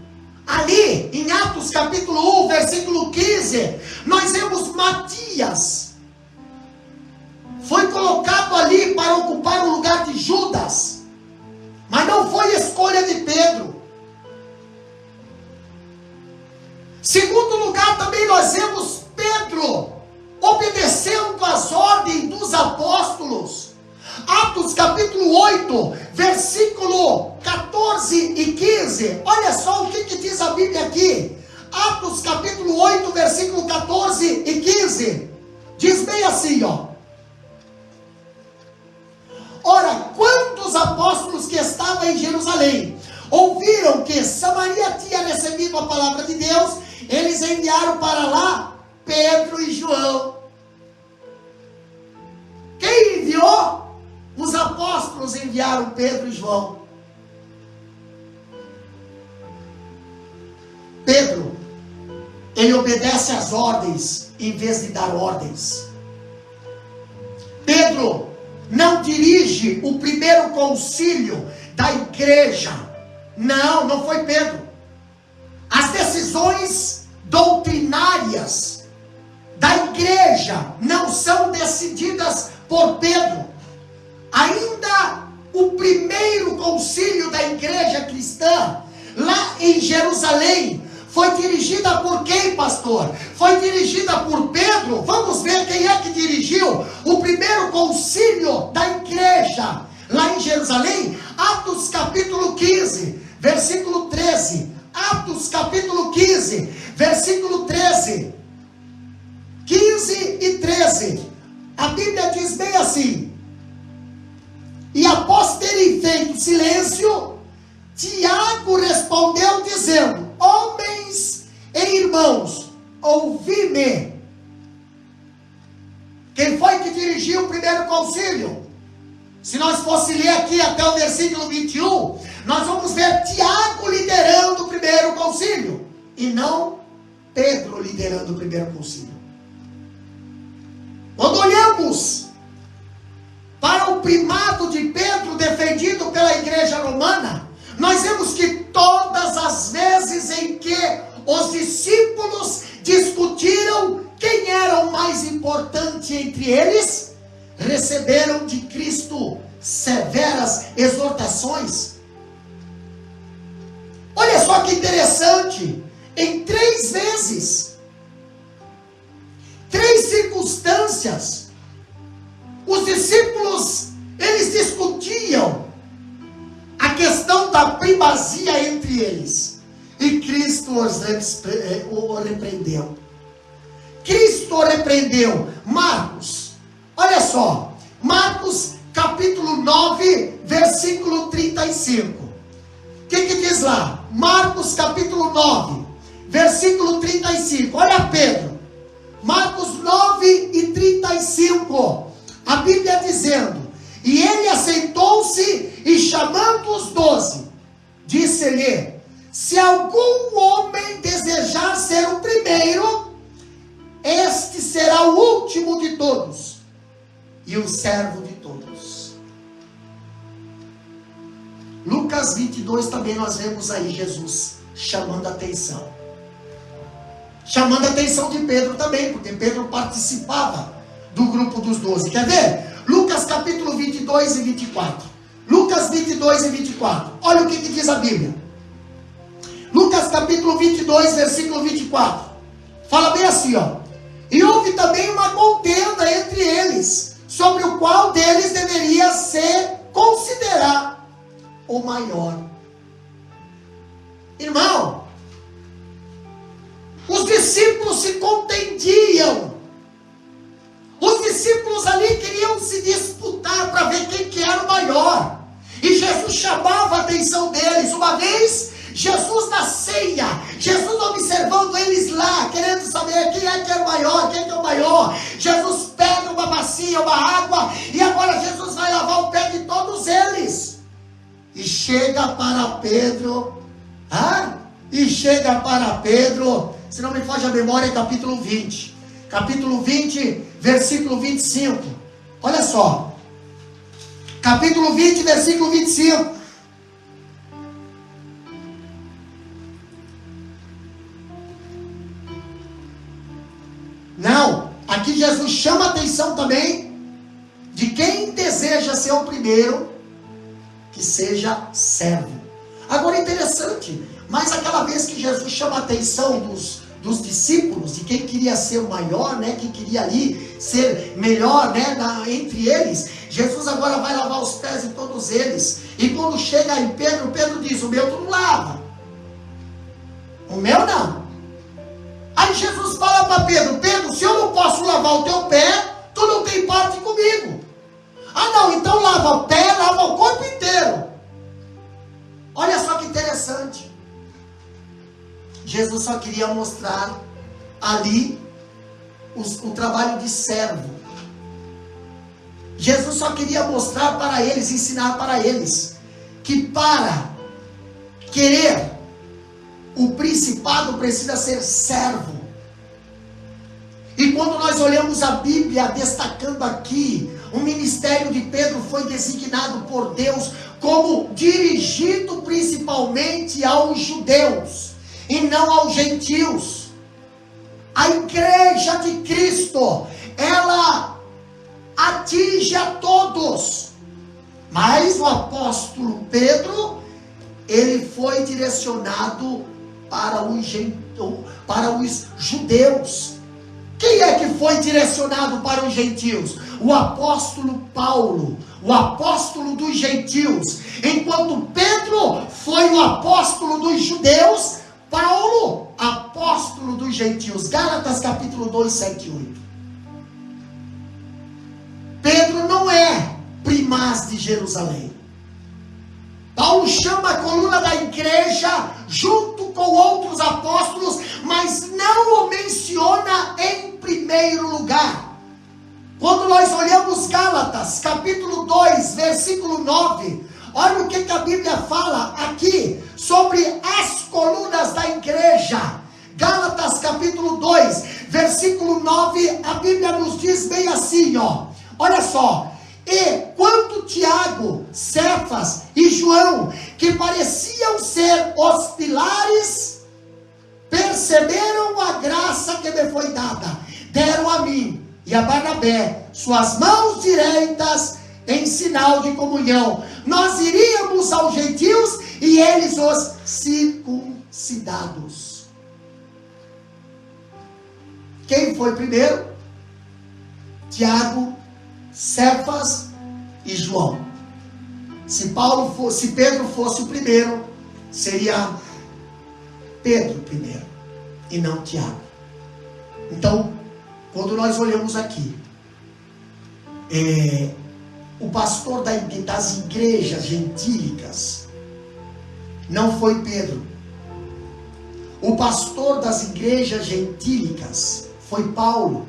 ali em Atos capítulo 1, versículo 15, nós vemos Matias. Foi colocado ali para ocupar o lugar de Judas, mas não foi escolha de Pedro. Segundo lugar, também nós vemos Pedro obedecendo às ordens dos apóstolos. Atos capítulo 8, versículo 14 e 15. Olha só o que diz a Bíblia aqui. Atos capítulo 8, versículo 14 e 15. Diz bem assim, ó: ora, quando os apóstolos que estavam em Jerusalém ouviram que Samaria tinha recebido a palavra de Deus, eles enviaram para lá Pedro e João. Quem enviou? Os apóstolos enviaram Pedro e João. Pedro, ele obedece às ordens em vez de dar ordens. Pedro não dirige o primeiro concílio da igreja. Não foi Pedro. As decisões doutrinárias da igreja não são decididas por Pedro. Ainda o primeiro concílio da igreja cristã, lá em Jerusalém, foi dirigida por quem, pastor? Foi dirigida por Pedro. Vamos ver quem é que dirigiu o primeiro concílio da igreja, lá em Jerusalém. Atos capítulo 15, versículo 13. Atos capítulo 15, versículo 13. 15 e 13. A Bíblia diz bem assim: e após terem feito silêncio, Tiago respondeu dizendo: homens e irmãos, ouvi-me. Quem foi que dirigiu o primeiro concílio? Se nós fosse ler aqui até o versículo 21, nós vamos ver Tiago liderando o primeiro concílio, e não Pedro liderando o primeiro concílio. Quando olhamos para o primado de Pedro defendido pela igreja romana, nós vemos que todas as vezes em que os discípulos discutiram quem era o mais importante entre eles, receberam de Cristo severas exortações. Olha só que interessante, em 3 vezes, 3 circunstâncias, os discípulos, eles discutiam a questão da primazia entre eles, e Cristo o repreendeu. Cristo o repreendeu. Marcos, olha só, Marcos capítulo 9, versículo 35. O que diz lá? Marcos capítulo 9, versículo 35. Olha Pedro, Marcos 9 e 35. A Bíblia dizendo: e ele assentou-se e chamando os 12, disse-lhe: se algum homem desejar ser o primeiro, este será o último de todos e o servo de todos. Lucas 22 também nós vemos aí Jesus chamando a atenção. Chamando a atenção de Pedro também, porque Pedro participava do grupo dos 12. Quer ver? Lucas capítulo 22 e 24. Lucas 22 e 24. Olha o que diz a Bíblia. Lucas capítulo 22, versículo 24. Fala bem assim, ó: e houve também uma contenda entre eles, sobre o qual deles deveria se considerar o maior. Irmão, os discípulos se contendiam. Os discípulos ali queriam se disputar para ver quem que era o maior. E Jesus chamava a atenção deles. Uma vez, Jesus na ceia, Jesus observando eles lá, querendo saber quem é que é o maior, quem é que é o maior. Jesus pega uma bacia, uma água, e agora Jesus vai lavar o pé de todos eles. E chega para Pedro, se não me foge a memória, capítulo 20. Capítulo 20, versículo 25. Olha só. Capítulo 20, versículo 25. Não, aqui Jesus chama a atenção também de quem deseja ser o primeiro, que seja servo. Agora interessante, mas aquela vez que Jesus chama a atenção dos discípulos, de quem queria ser o maior, né, quem queria ali ser melhor, né, entre eles, Jesus agora vai lavar os pés de todos eles. E quando chega em Pedro, Pedro diz: o meu tu não lava, o meu não. Aí Jesus fala para Pedro: Pedro, se eu não posso lavar o teu pé, tu não tem parte comigo. Ah não, então lava o pé, lava o corpo inteiro. Olha só que interessante. Jesus só queria mostrar ali o trabalho de servo. Jesus só queria mostrar para eles, ensinar para eles, que para querer o principado precisa ser servo. E quando nós olhamos a Bíblia, destacando aqui, o ministério de Pedro foi designado por Deus como dirigido principalmente aos judeus e não aos gentios. A igreja de Cristo, ela atinge a todos, mas o apóstolo Pedro, ele foi direcionado para os judeus. Quem é que foi direcionado para os gentios? O apóstolo Paulo, o apóstolo dos gentios. Enquanto Pedro foi o apóstolo dos judeus, Paulo, apóstolo dos gentios. Gálatas capítulo 2, 7 e 8. Pedro não é primaz de Jerusalém. Paulo chama a coluna da igreja junto com outros apóstolos, mas não o menciona em primeiro lugar. Quando nós olhamos Gálatas, capítulo 2, versículo 9, olha o que a Bíblia fala aqui sobre as colunas da igreja. Gálatas, capítulo 2, versículo 9, a Bíblia nos diz bem assim, olha só. E quanto Tiago, Cefas e João, que pareciam ser os pilares, perceberam a graça que me foi dada, deram a mim e a Barnabé suas mãos direitas em sinal de comunhão. Nós iríamos aos gentios e eles os circuncidados. Quem foi primeiro? Tiago, Cefas e João. Se Pedro fosse o primeiro, seria Pedro primeiro e não Tiago. Então, quando nós olhamos aqui, o pastor das igrejas gentílicas não foi Pedro. O pastor das igrejas gentílicas foi Paulo.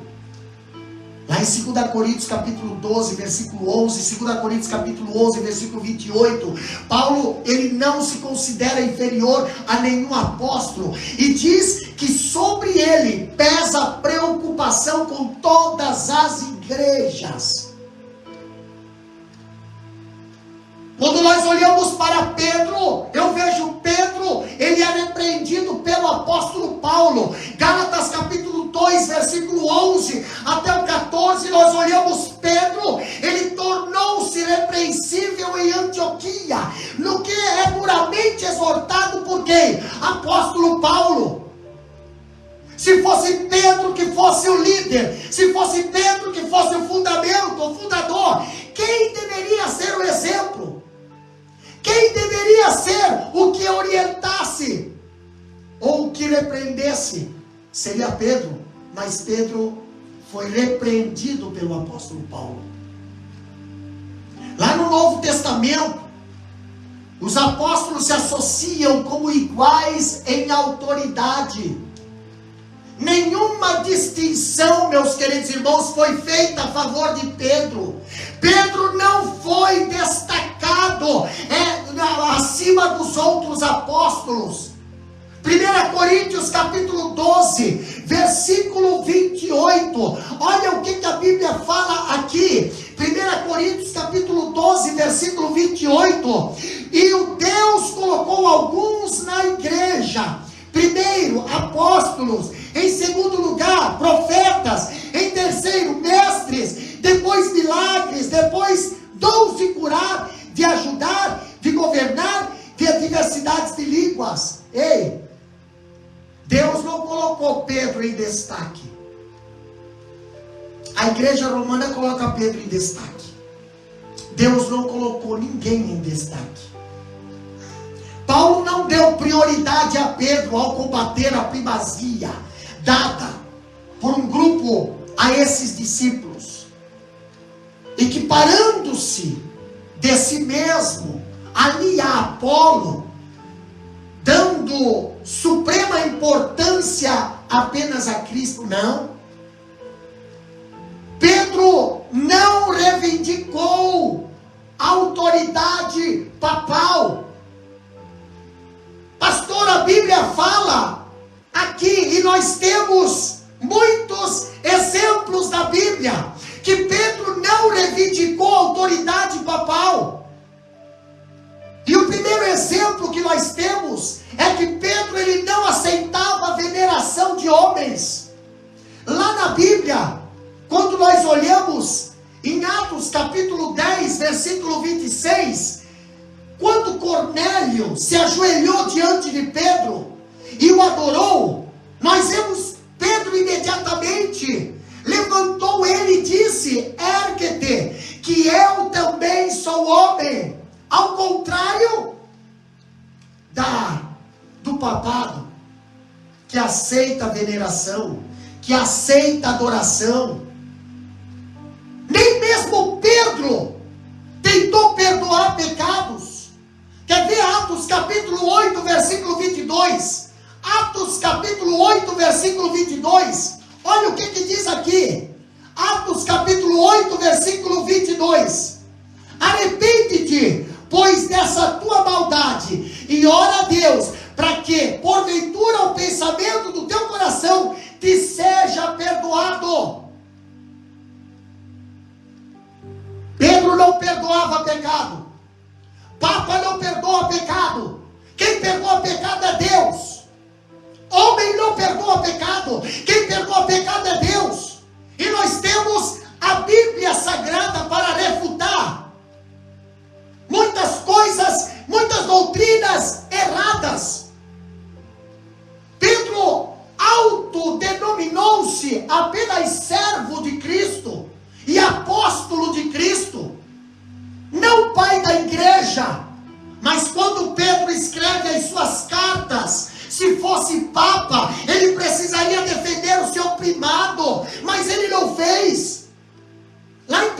Lá em 2 Coríntios capítulo 12, versículo 11, 2 Coríntios capítulo 11, versículo 28, Paulo, ele não se considera inferior a nenhum apóstolo, e diz que sobre ele pesa a preocupação com todas as igrejas. Quando nós olhamos para Pedro, eu vejo Pedro, ele é repreendido pelo apóstolo Paulo. Gálatas capítulo 2, versículo 11 até o 14, nós olhamos Pedro, ele tornou-se repreensível em Antioquia, no que é duramente exortado por quem? Apóstolo Paulo. Se fosse Pedro que fosse o líder, se fosse Pedro que fosse o fundamento, o fundador, quem deveria ser o exemplo? Quem deveria ser o que orientasse ou o que repreendesse? Seria Pedro, mas Pedro foi repreendido pelo apóstolo Paulo. Lá no Novo Testamento, os apóstolos se associam como iguais em autoridade. Nenhuma distinção, meus queridos irmãos, foi feita a favor de Pedro. Pedro não foi destacado acima dos outros apóstolos. 1 Coríntios capítulo 12, versículo 28. Olha o que a Bíblia fala aqui. 1 Coríntios capítulo 12, versículo 28. E o Deus colocou alguns na igreja. Primeiro, apóstolos. Em segundo lugar, profetas. Em terceiro, mestres. Depois, milagres. Depois, dons de curar, de ajudar, de governar, de diversidades de línguas. Ei, Deus não colocou Pedro em destaque. A igreja romana coloca Pedro em destaque. Deus não colocou ninguém em destaque. Paulo não deu prioridade a Pedro ao combater a primazia dada por um grupo a esses discípulos, equiparando-se de si mesmo ali a Apolo, dando suprema importância apenas a Cristo. Não. Pedro não reivindicou a autoridade papal. Pastor, a Bíblia fala aqui, e nós temos muitos exemplos nós temos é que Pedro, ele não aceitava a veneração de homens. Lá na Bíblia, quando nós olhamos em Atos capítulo 10, versículo 26, quando Cornélio se ajoelhou diante de Pedro e o adorou, nós vemos Pedro imediatamente levantou ele e disse: ergue-te, que eu também sou homem. Ao contrário do papado, que aceita a veneração, que aceita a adoração. Nem mesmo Pedro tentou perdoar pecados. Quer ver Atos capítulo 8, versículo 22? Atos capítulo 8, versículo 22. Olha o que diz aqui. Atos capítulo 8, versículo 22. Arrepende-te, pois, dessa tua maldade, e ora a Deus, para que, porventura, o pensamento do teu coração te seja perdoado. Pedro não perdoava pecado. Papa não perdoa pecado. Quem perdoa pecado é Deus. Homem não perdoa pecado. Quem perdoa pecado é Deus. E nós temos a Bíblia Sagrada para refutar muitas coisas, muitas doutrinas erradas. Pedro autodenominou-se apenas servo de Cristo e apóstolo de Cristo, não pai da igreja. Mas quando Pedro escreve as suas cartas, se fosse papa, ele precisaria defender o seu primado, mas ele não fez. Lá em 1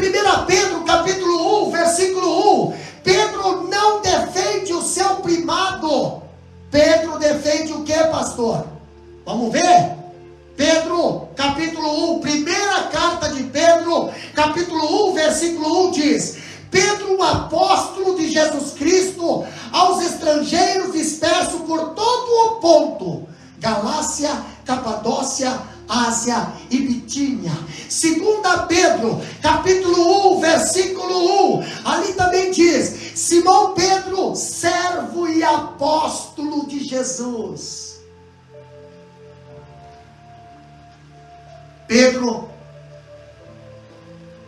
Pedro capítulo 1, versículo 1, Pedro não defende o seu primado. Pedro defende o que, pastor? Vamos ver? Pedro, capítulo 1, primeira carta de Pedro, capítulo 1, versículo 1 diz: Pedro, um apóstolo de Jesus Cristo, aos estrangeiros dispersos por todo o Ponto, Galácia, Capadócia, Ásia e Bitínia. Segunda Pedro, capítulo 1, versículo 1, ali também diz: Simão Pedro, servo e apóstolo de Jesus. Pedro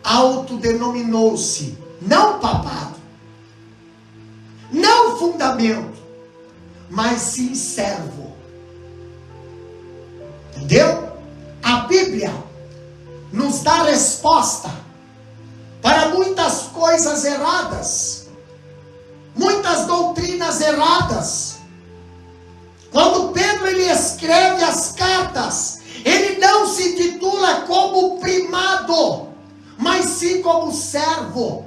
autodenominou-se não papado, não fundamento, mas sim servo. Entendeu? A Bíblia nos dá resposta para muitas coisas erradas, muitas doutrinas erradas. Quando Pedro ele escreve as cartas, ele não se titula como primado, mas sim como servo.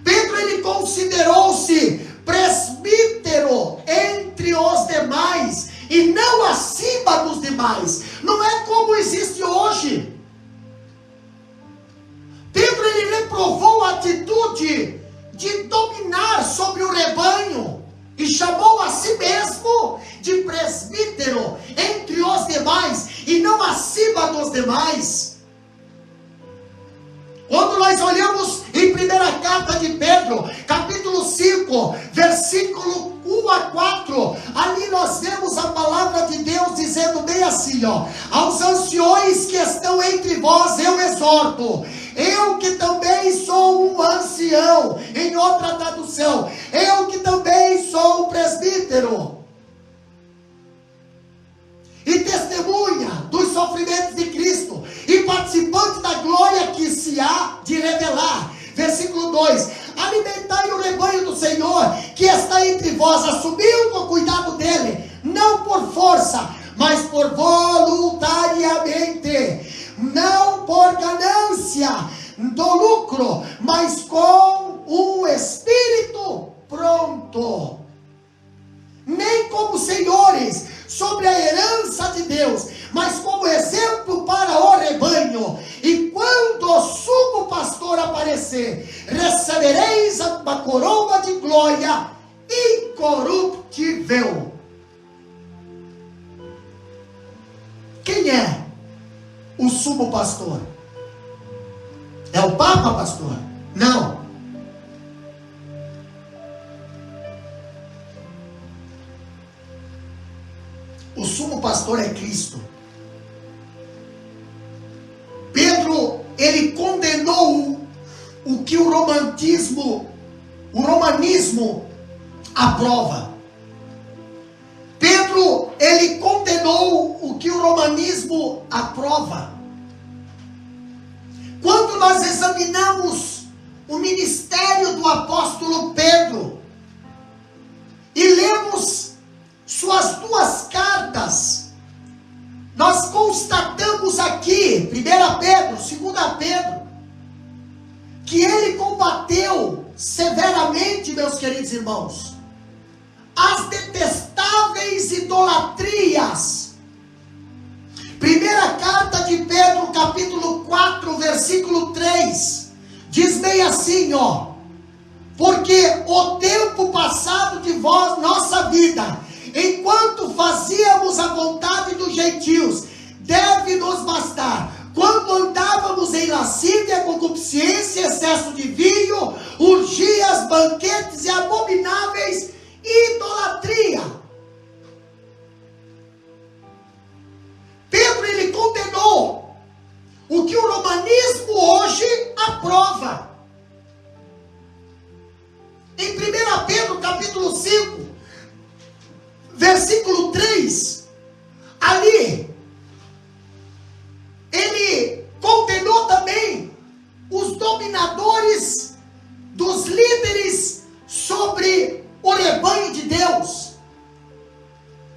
Pedro ele considerou-se presbítero entre os demais e não acima dos demais. Não é como existe hoje. Pedro ele reprovou a atitude de dominar sobre o rebanho e chamou a si mesmo de presbítero entre os demais e não acima dos demais. Quando nós olhamos em primeira carta de Pedro, capítulo 5, versículo 1 a 4, ali nós vemos a palavra de Deus dizendo bem assim, ó: aos anciões que estão entre vós eu exorto, eu que também sou um ancião, em outra tradução, eu que também sou um presbítero, e testemunha dos sofrimentos de Cristo, e participante da glória que se há de revelar. Versículo 2: alimentai o rebanho do Senhor, que está entre vós, assumindo o cuidado dele, não por força, mas por voluntariamente, não por ganância do lucro, mas com um espírito pronto, nem como senhores sobre a herança de Deus, mas como exemplo para o rebanho. E quando o sumo pastor aparecer, recebereis uma coroa de glória incorruptível. Quem é o sumo pastor? É o Papa, pastor? Não. romanismo, pastor, é Cristo. Pedro, ele condenou o que o romanismo aprova. Pedro, ele condenou o que o romanismo aprova. Quando nós examinamos o ministério do apóstolo Pedro e lemos suas duas cartas, nós constatamos aqui, 1 Pedro, 2 Pedro, que ele combateu severamente, meus queridos irmãos, as detestáveis idolatrias. Primeira carta de Pedro, capítulo 4, versículo 3, diz bem assim, porque o tempo passado de nossa vida, enquanto fazíamos a vontade dos gentios, deve nos bastar, quando andávamos em lascívia, concupiscência, excesso de vinho, orgias, banquetes e abomináveis idolatria. Pedro, ele condenou o que o romanismo hoje aprova. Em 1 Pedro capítulo 5, versículo 3, ali, ele condenou também os dominadores dos líderes sobre o rebanho de Deus.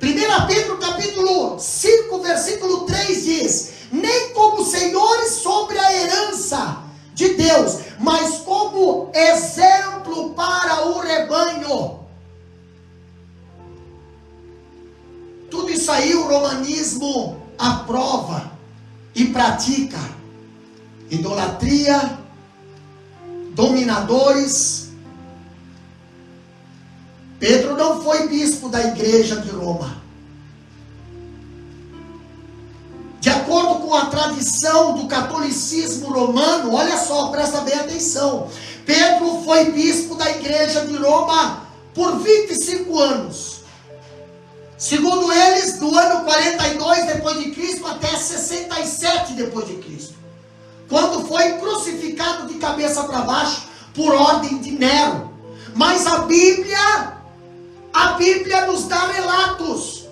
1 Pedro capítulo 5, versículo 3 diz: nem como senhores sobre a herança de Deus, mas como exemplo para o rebanho. Tudo isso aí o romanismo aprova e pratica. Idolatria, dominadores. Pedro não foi bispo da igreja de Roma. De acordo com a tradição do catolicismo romano, olha só, presta bem atenção. Pedro foi bispo da igreja de Roma por 25 anos. Segundo eles, do ano 42 depois de Cristo até 67 depois de Cristo, quando foi crucificado de cabeça para baixo por ordem de Nero. Mas a Bíblia nos dá relatos.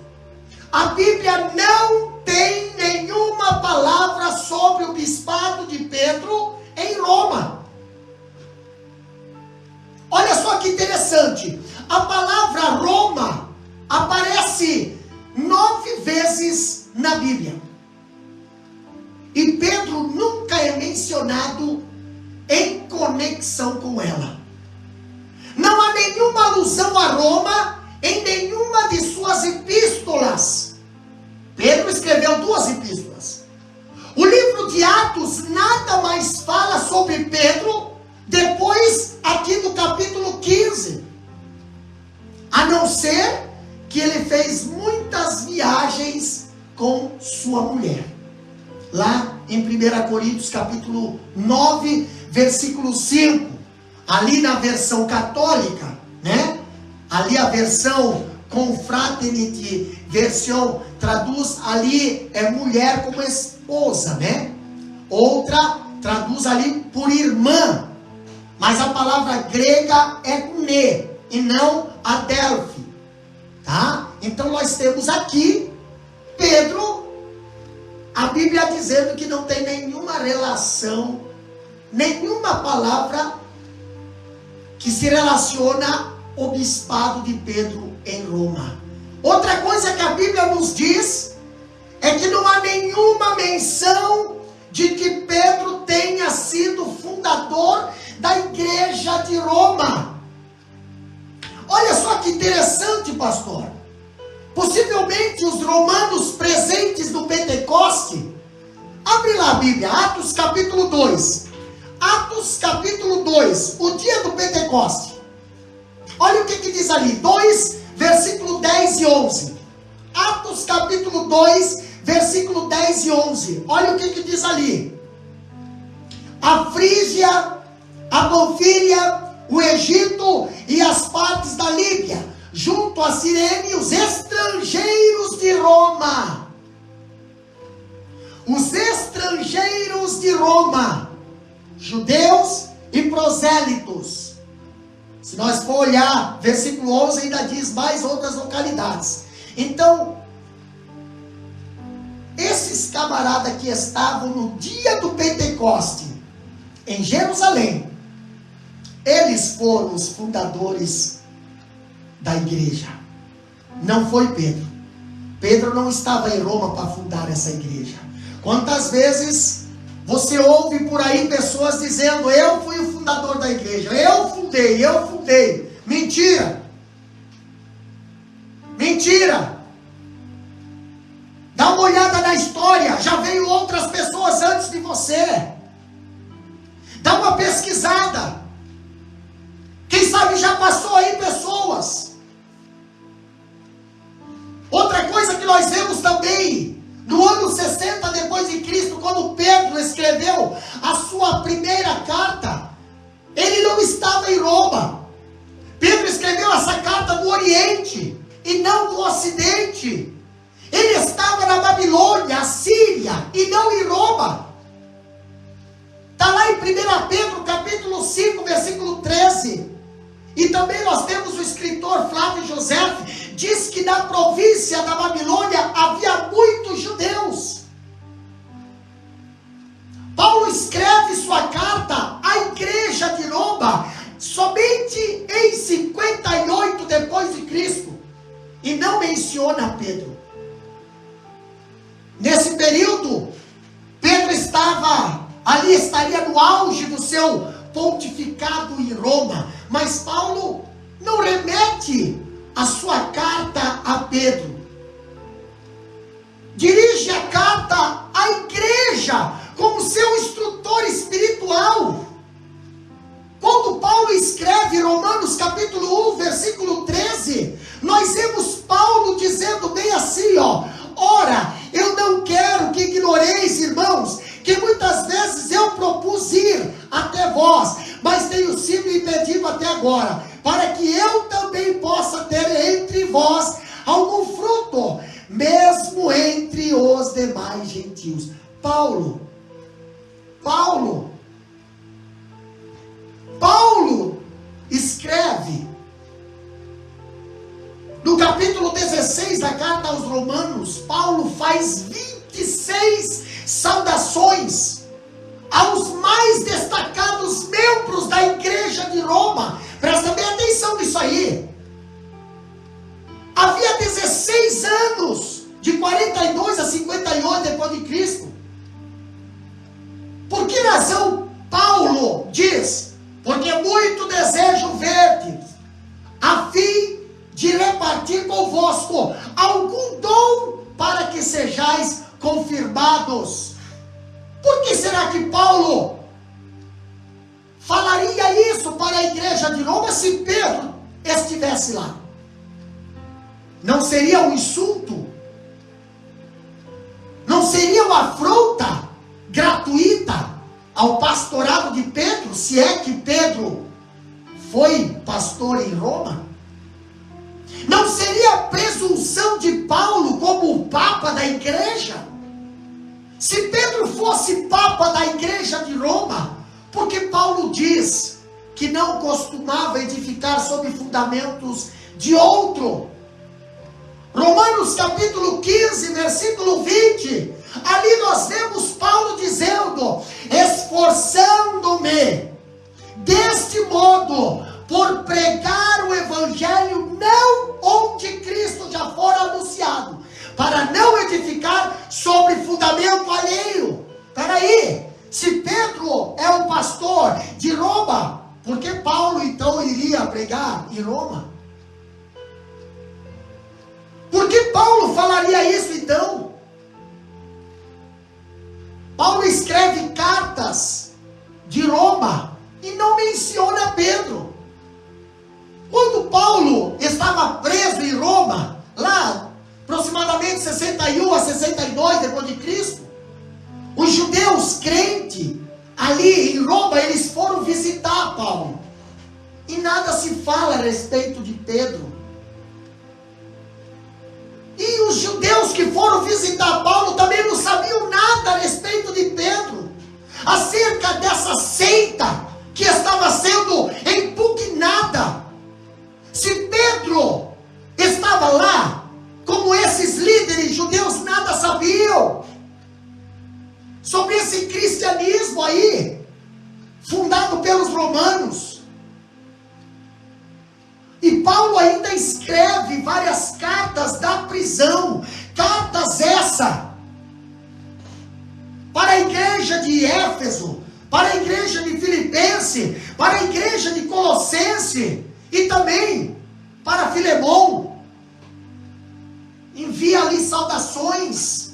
A Bíblia não tem nenhuma palavra sobre o bispado de Pedro em Roma. Olha só que interessante. A palavra Roma aparece 9 vezes na Bíblia. E Pedro nunca é mencionado em conexão com ela. Não há nenhuma alusão a Roma em nenhuma de suas epístolas. Pedro escreveu 2 epístolas. O livro de Atos nada mais fala sobre Pedro depois aqui do capítulo 15. A não ser que ele fez muitas viagens com sua mulher. Lá em 1 Coríntios capítulo 9, versículo 5. Ali na versão católica, né? Ali a versão Confraternity Version traduz ali mulher como esposa, né? Outra traduz ali por irmã. Mas a palavra grega é ne e não adelphi, tá? Então nós temos aqui Pedro, a Bíblia dizendo que não tem nenhuma relação, nenhuma palavra que se relaciona ao bispado de Pedro em Roma. Outra coisa que a Bíblia nos diz é que não há nenhuma menção de que Pedro tenha sido fundador da igreja de Roma. Olha só que interessante, pastor. Possivelmente os romanos presentes no Pentecoste, abre lá a Bíblia, Atos capítulo 2. Atos capítulo 2, o dia do Pentecoste. Olha o que diz ali, 2, versículo 10 e 11. Atos capítulo 2, versículo 10 e 11. Olha o que diz ali. A Frígia, a Panfília, o Egito e as partes da Líbia, junto a Cirene, os estrangeiros de Roma. Os estrangeiros de Roma, judeus e prosélitos. Se nós for olhar, versículo 11 ainda diz mais outras localidades. Então, esses camaradas que estavam no dia do Pentecoste, em Jerusalém, eles foram os fundadores da igreja. Não foi Pedro. Pedro não estava em Roma para fundar essa igreja. Quantas vezes você ouve por aí pessoas dizendo: eu fui o fundador da igreja, eu fundei. Mentira. Mentira. Dá uma olhada na história, já veio outras pessoas antes de você. Dá uma pesquisada. Quem sabe já passou aí pessoas. Outra coisa que nós vemos também, no ano 60 depois de Cristo, quando Pedro escreveu a sua primeira carta, ele não estava em Roma. Pedro escreveu essa carta no Oriente e não no Ocidente. Ele estava na Babilônia, Assíria, e não em Roma. Está lá em 1 Pedro capítulo 5, versículo 13. E também nós temos o escritor Flávio José, diz que na província da Babilônia havia muitos judeus. Paulo escreve sua carta à igreja de Roma somente em 58 depois de Cristo, e não menciona Pedro. Nesse período, Pedro estaria no auge do seu pontificado em Roma, mas Paulo não remete a sua carta a Pedro. Dirige a carta à igreja como seu instrutor espiritual. Quando Paulo escreve Romanos capítulo 1, versículo 13, nós vemos Paulo dizendo bem assim, ora, eu não quero que ignoreis, irmãos, que muitas vezes eu propus ir até vós, mas tenho sido impedido até agora, para que eu também possa ter entre vós algum fruto, mesmo entre os demais gentios. Paulo escreve no capítulo 16 da carta aos Romanos. Paulo faz 26 saudações aos mais destacados membros da igreja de Roma. Presta bem atenção nisso aí. Havia 16 anos, de 42 a 58 depois de Cristo. Por que razão Paulo diz? Porque muito desejo ver-te, a fim de repartir convosco algum dom para que sejais confirmados. Por que será que Paulo falaria isso para a igreja de Roma se Pedro estivesse lá? Não seria um insulto? Não seria uma afronta gratuita ao pastorado de Pedro, se é que Pedro foi pastor em Roma? Não seria a presunção de Paulo como o papa da igreja? Se Pedro fosse papa da igreja de Roma, porque Paulo diz que não costumava edificar sobre fundamentos de outro. Romanos capítulo 15, versículo 20, ali nós vemos Paulo dizendo: esforçando-me deste modo por pregar o evangelho não onde Cristo já fora anunciado, para não edificar sobre fundamento alheio. Peraí, se Pedro é o pastor de Roma, por que Paulo então iria pregar em Roma? Por que Paulo falaria isso então? Paulo escreve cartas de Roma e não menciona Pedro. Quando Paulo estava preso em Roma, lá aproximadamente 61 a 62 depois de Cristo, os judeus crentes ali em Roma, eles foram visitar Paulo. E nada se fala a respeito de Pedro. E os judeus que foram visitar Paulo também não sabiam nada a respeito de Pedro, acerca dessa seita que estava sendo impugnada. Se Pedro estava lá, como esses líderes judeus nada sabiam sobre esse cristianismo aí, fundado pelos romanos. E Paulo ainda escreve várias cartas da prisão, cartas essa, para a igreja de Éfeso, para a igreja de Filipense, para a igreja de Colossense, e também para Filemon. Envia ali saudações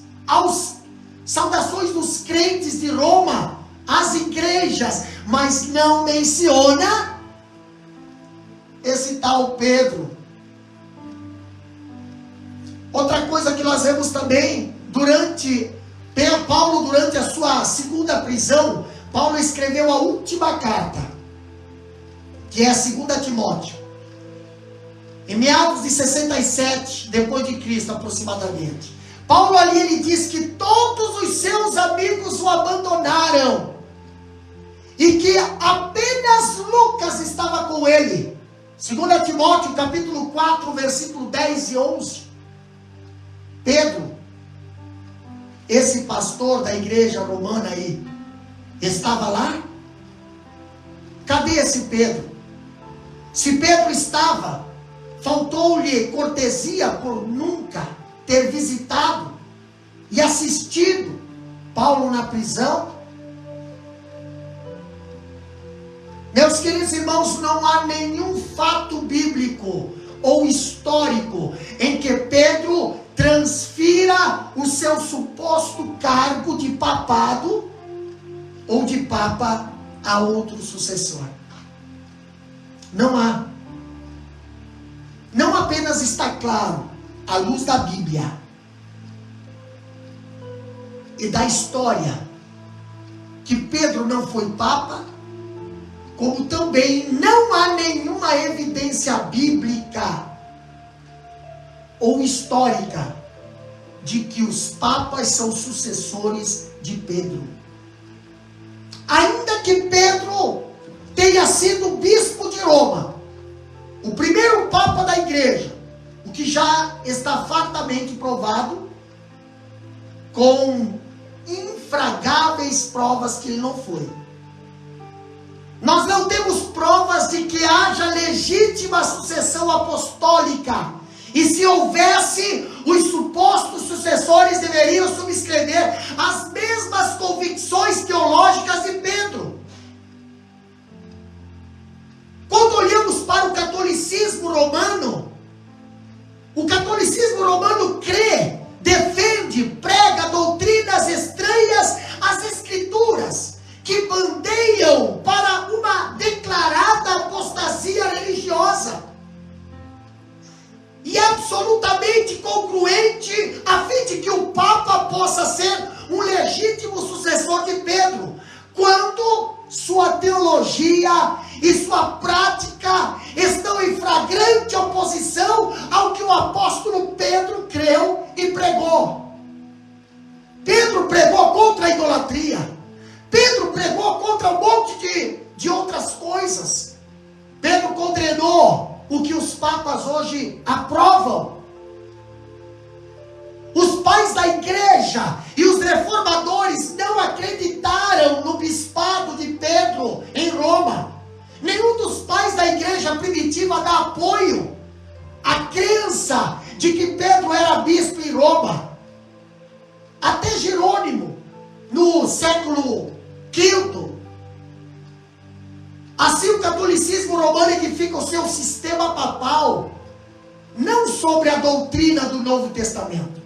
dos crentes de Roma, às igrejas, mas não menciona esse tal Pedro. Outra coisa que nós vemos também, Paulo, durante a sua segunda prisão, Paulo escreveu a última carta, que é a 2 Timóteo. Em meados de 67, depois de Cristo aproximadamente. Paulo ali, ele diz que todos os seus amigos o abandonaram, e que apenas Lucas estava com ele. 2 Timóteo capítulo 4, versículo 10 e 11. Pedro, esse pastor da igreja romana aí, estava lá? Cadê esse Pedro? Se Pedro estava, faltou-lhe cortesia por nunca ter visitado e assistido Paulo na prisão? Meus queridos irmãos, não há nenhum fato bíblico ou histórico em que Pedro transfira o seu suposto cargo de papado ou de papa a outro sucessor. Não há. Não apenas está claro, à luz da Bíblia e da história, que Pedro não foi papa, como também não há nenhuma evidência bíblica ou histórica de que os papas são sucessores de Pedro. Ainda que Pedro tenha sido bispo de Roma, o primeiro papa da igreja, o que já está fartamente provado, com infragáveis provas que ele não foi. Nós não temos provas de que haja legítima sucessão apostólica. E se houvesse, os supostos sucessores deveriam subscrever as mesmas convicções teológicas de Pedro. Quando olhamos para o catolicismo romano, o catolicismo romano crê, defende, prega doutrinas estranhas às escrituras, que bandeiam para uma declarada apostasia religiosa, e absolutamente congruente, a fim de que o Papa possa ser um legítimo sucessor de Pedro, quando sua teologia e sua prática estão em flagrante oposição ao que o apóstolo Pedro creu e pregou. Pedro pregou contra a idolatria. Pedro pregou contra um monte de outras coisas. Pedro condenou o que os papas hoje aprovam. Os pais da igreja e os reformadores não acreditaram no bispado de Pedro em Roma. Nenhum dos pais da igreja primitiva dá apoio à crença de que Pedro era bispo em Roma. Até Jerônimo, no século V. Assim o catolicismo romano edifica o seu sistema papal, não sobre a doutrina do Novo Testamento,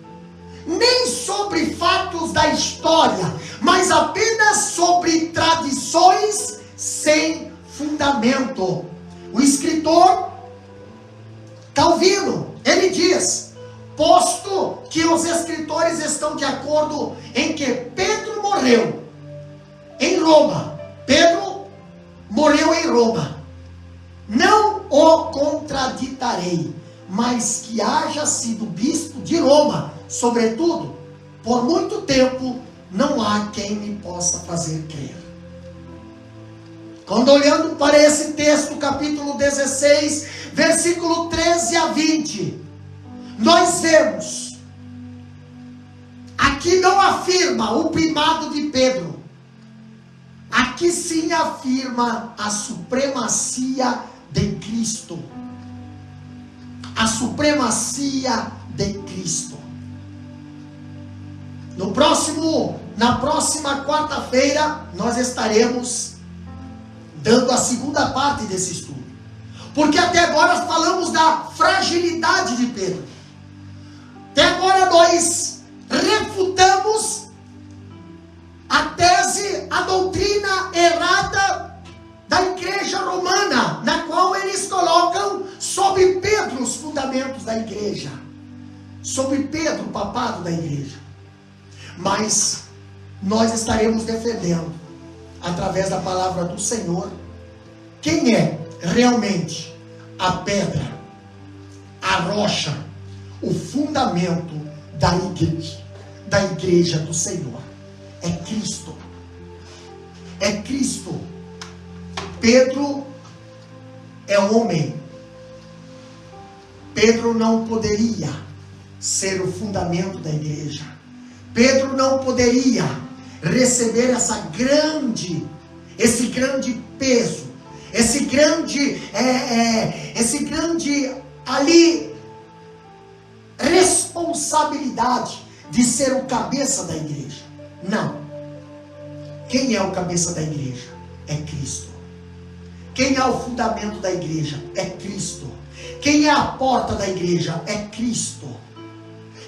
nem sobre fatos da história, mas apenas sobre tradições sem fundamento. O escritor Calvino, ele diz: posto que os escritores estão de acordo em que Pedro morreu em Roma, Pedro morreu em Roma, não o contraditarei, mas que haja sido bispo de Roma, sobretudo, por muito tempo, não há quem me possa fazer crer. Quando olhando para esse texto, capítulo 16, versículo 13 a 20, nós vemos, aqui não afirma o primado de Pedro, aqui sim afirma a supremacia de Cristo. A supremacia de Cristo. Na próxima quarta-feira, nós estaremos dando a segunda parte desse estudo. Porque até agora falamos da fragilidade de Pedro. Até agora nós refutamos a tese, a doutrina errada da igreja romana, na qual eles colocam sobre Pedro os fundamentos da igreja, sobre Pedro o papado da igreja. Mas nós estaremos defendendo, através da palavra do Senhor, quem é realmente a pedra, a rocha, o fundamento da igreja do Senhor. É Cristo. É Cristo. Pedro é homem. Pedro não poderia ser o fundamento da igreja. Pedro não poderia receber esse grande peso, esse grande ali responsabilidade de ser o cabeça da igreja. Não. Quem é o cabeça da igreja? É Cristo. Quem é o fundamento da igreja? É Cristo. Quem é a porta da igreja? É Cristo.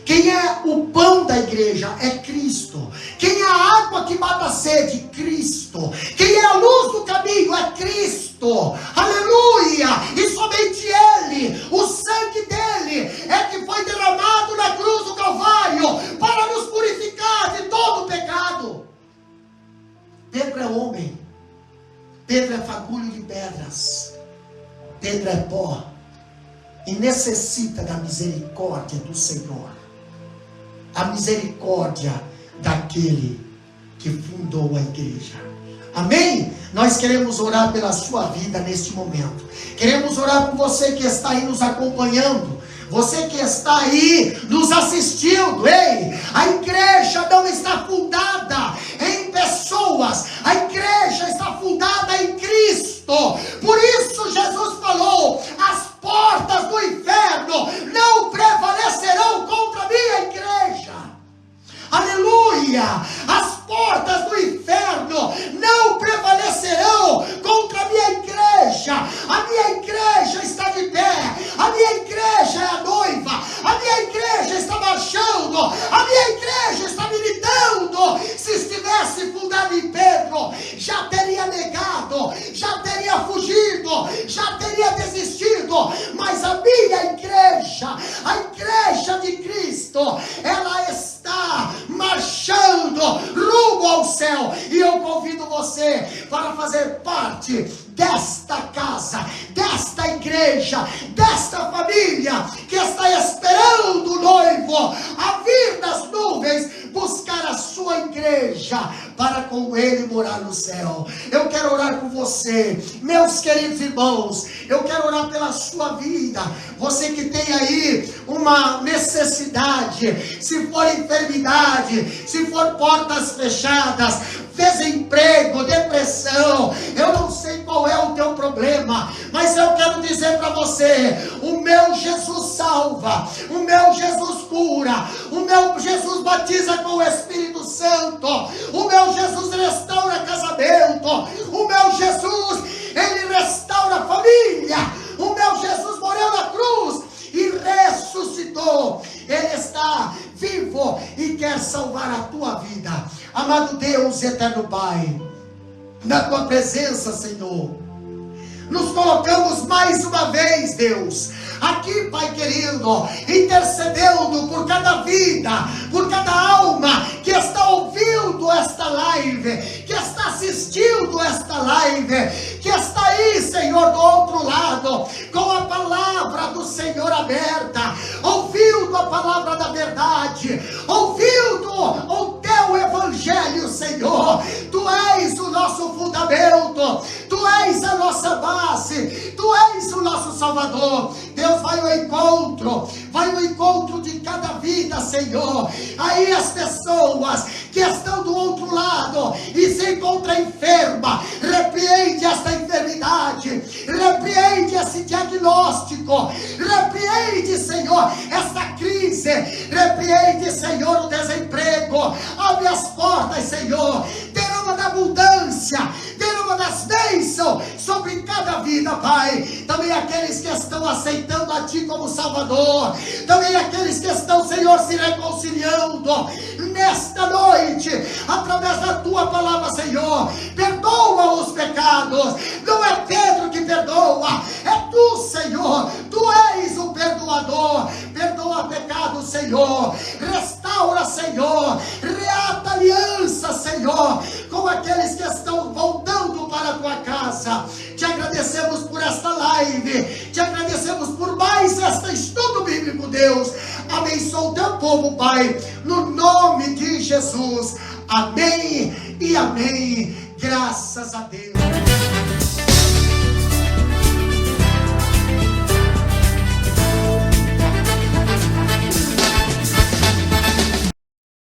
Quem é o pão da igreja? É Cristo. Quem é a água que mata a sede? Cristo. Quem é a luz do caminho? É Cristo. Aleluia! E somente Ele, o sangue dele, é que foi derramado na cruz do Calvário para nos purificar de todo o pecado. Pedro é homem. Pedro é fagulho de pedras. Pedro é pó. E necessita da misericórdia do Senhor. A misericórdia daquele que fundou a igreja. Amém? Nós queremos orar pela sua vida neste momento. Queremos orar por você que está aí nos acompanhando. Você que está aí nos assistindo. Ei, a igreja não está fundada em pessoas. A igreja está fundada em Cristo. Por isso Jesus falou: as portas do inferno não prevalecerão contra a minha igreja. Aleluia! As portas do inferno não prevalecerão contra a minha igreja. A minha igreja está de pé. A minha igreja é a noiva. A minha igreja está marchando. A minha igreja está militando. Se estivesse fundada em Pedro, já teria negado, já teria fugido, já teria desistido. Mas a minha igreja, a igreja de Cristo, ela está marchando rumo ao céu. E eu convido você para fazer parte desta casa, desta igreja, desta família que está esperando o noivo a vir das nuvens buscar a sua igreja para com ele morar no céu. Eu quero orar por você, meus queridos irmãos. Eu quero orar pela sua vida. Você que tem aí uma necessidade, se for enfermidade, se for portas fechadas, desemprego, depressão, eu não sei qual é o teu problema, mas eu quero dizer para você: o meu Jesus salva, o meu Jesus cura, o meu Jesus batiza com o Espírito Santo, o meu Jesus restaura casamento, o meu Jesus, ele restaura a família, o meu Jesus morreu na cruz e ressuscitou. Ele está vivo e quer salvar a tua vida. Amado Deus, eterno Pai, na tua presença, Senhor, nos colocamos mais uma vez, Deus, aqui, Pai querido, intercedendo por cada vida, por cada alma que está ouvindo esta live, que está assistindo esta live, que está aí, Senhor, do outro lado, com a palavra do Senhor Senhor, aberta, ouvindo a palavra da verdade, ouvindo o teu evangelho, Senhor. Tu és o nosso fundamento, tu és a nossa base, tu és o nosso Salvador. Deus, vai ao encontro de cada vida, Senhor. Aí as pessoas que estão do outro lado e se encontram enferma, repreende esta enfermidade, repreende esse diagnóstico, repreende, Senhor, esta crise, repreende, Senhor, o desemprego. Abre as portas, Senhor, derrama da abundância, derrama das bênçãos sobre cada vida, Pai. Também aqueles que estão aceitando a Ti como Salvador, também aqueles que estão, Senhor, se reconciliando nesta noite, através da Tua palavra, Senhor. Perdoa os pecados. Não é Pedro que perdoa, é Tu, Senhor. Tu és o perdoador. Perdoa pecado, Senhor. Restaura, Senhor. Reata aliança, Senhor, com aqueles que estão voltando para a Tua casa. Te agradecemos por esta live, te agradecemos por mais este estudo bíblico, Deus. Abençoa o Teu povo, Pai, no nome de Jesus. Amém e amém. Graças a Deus.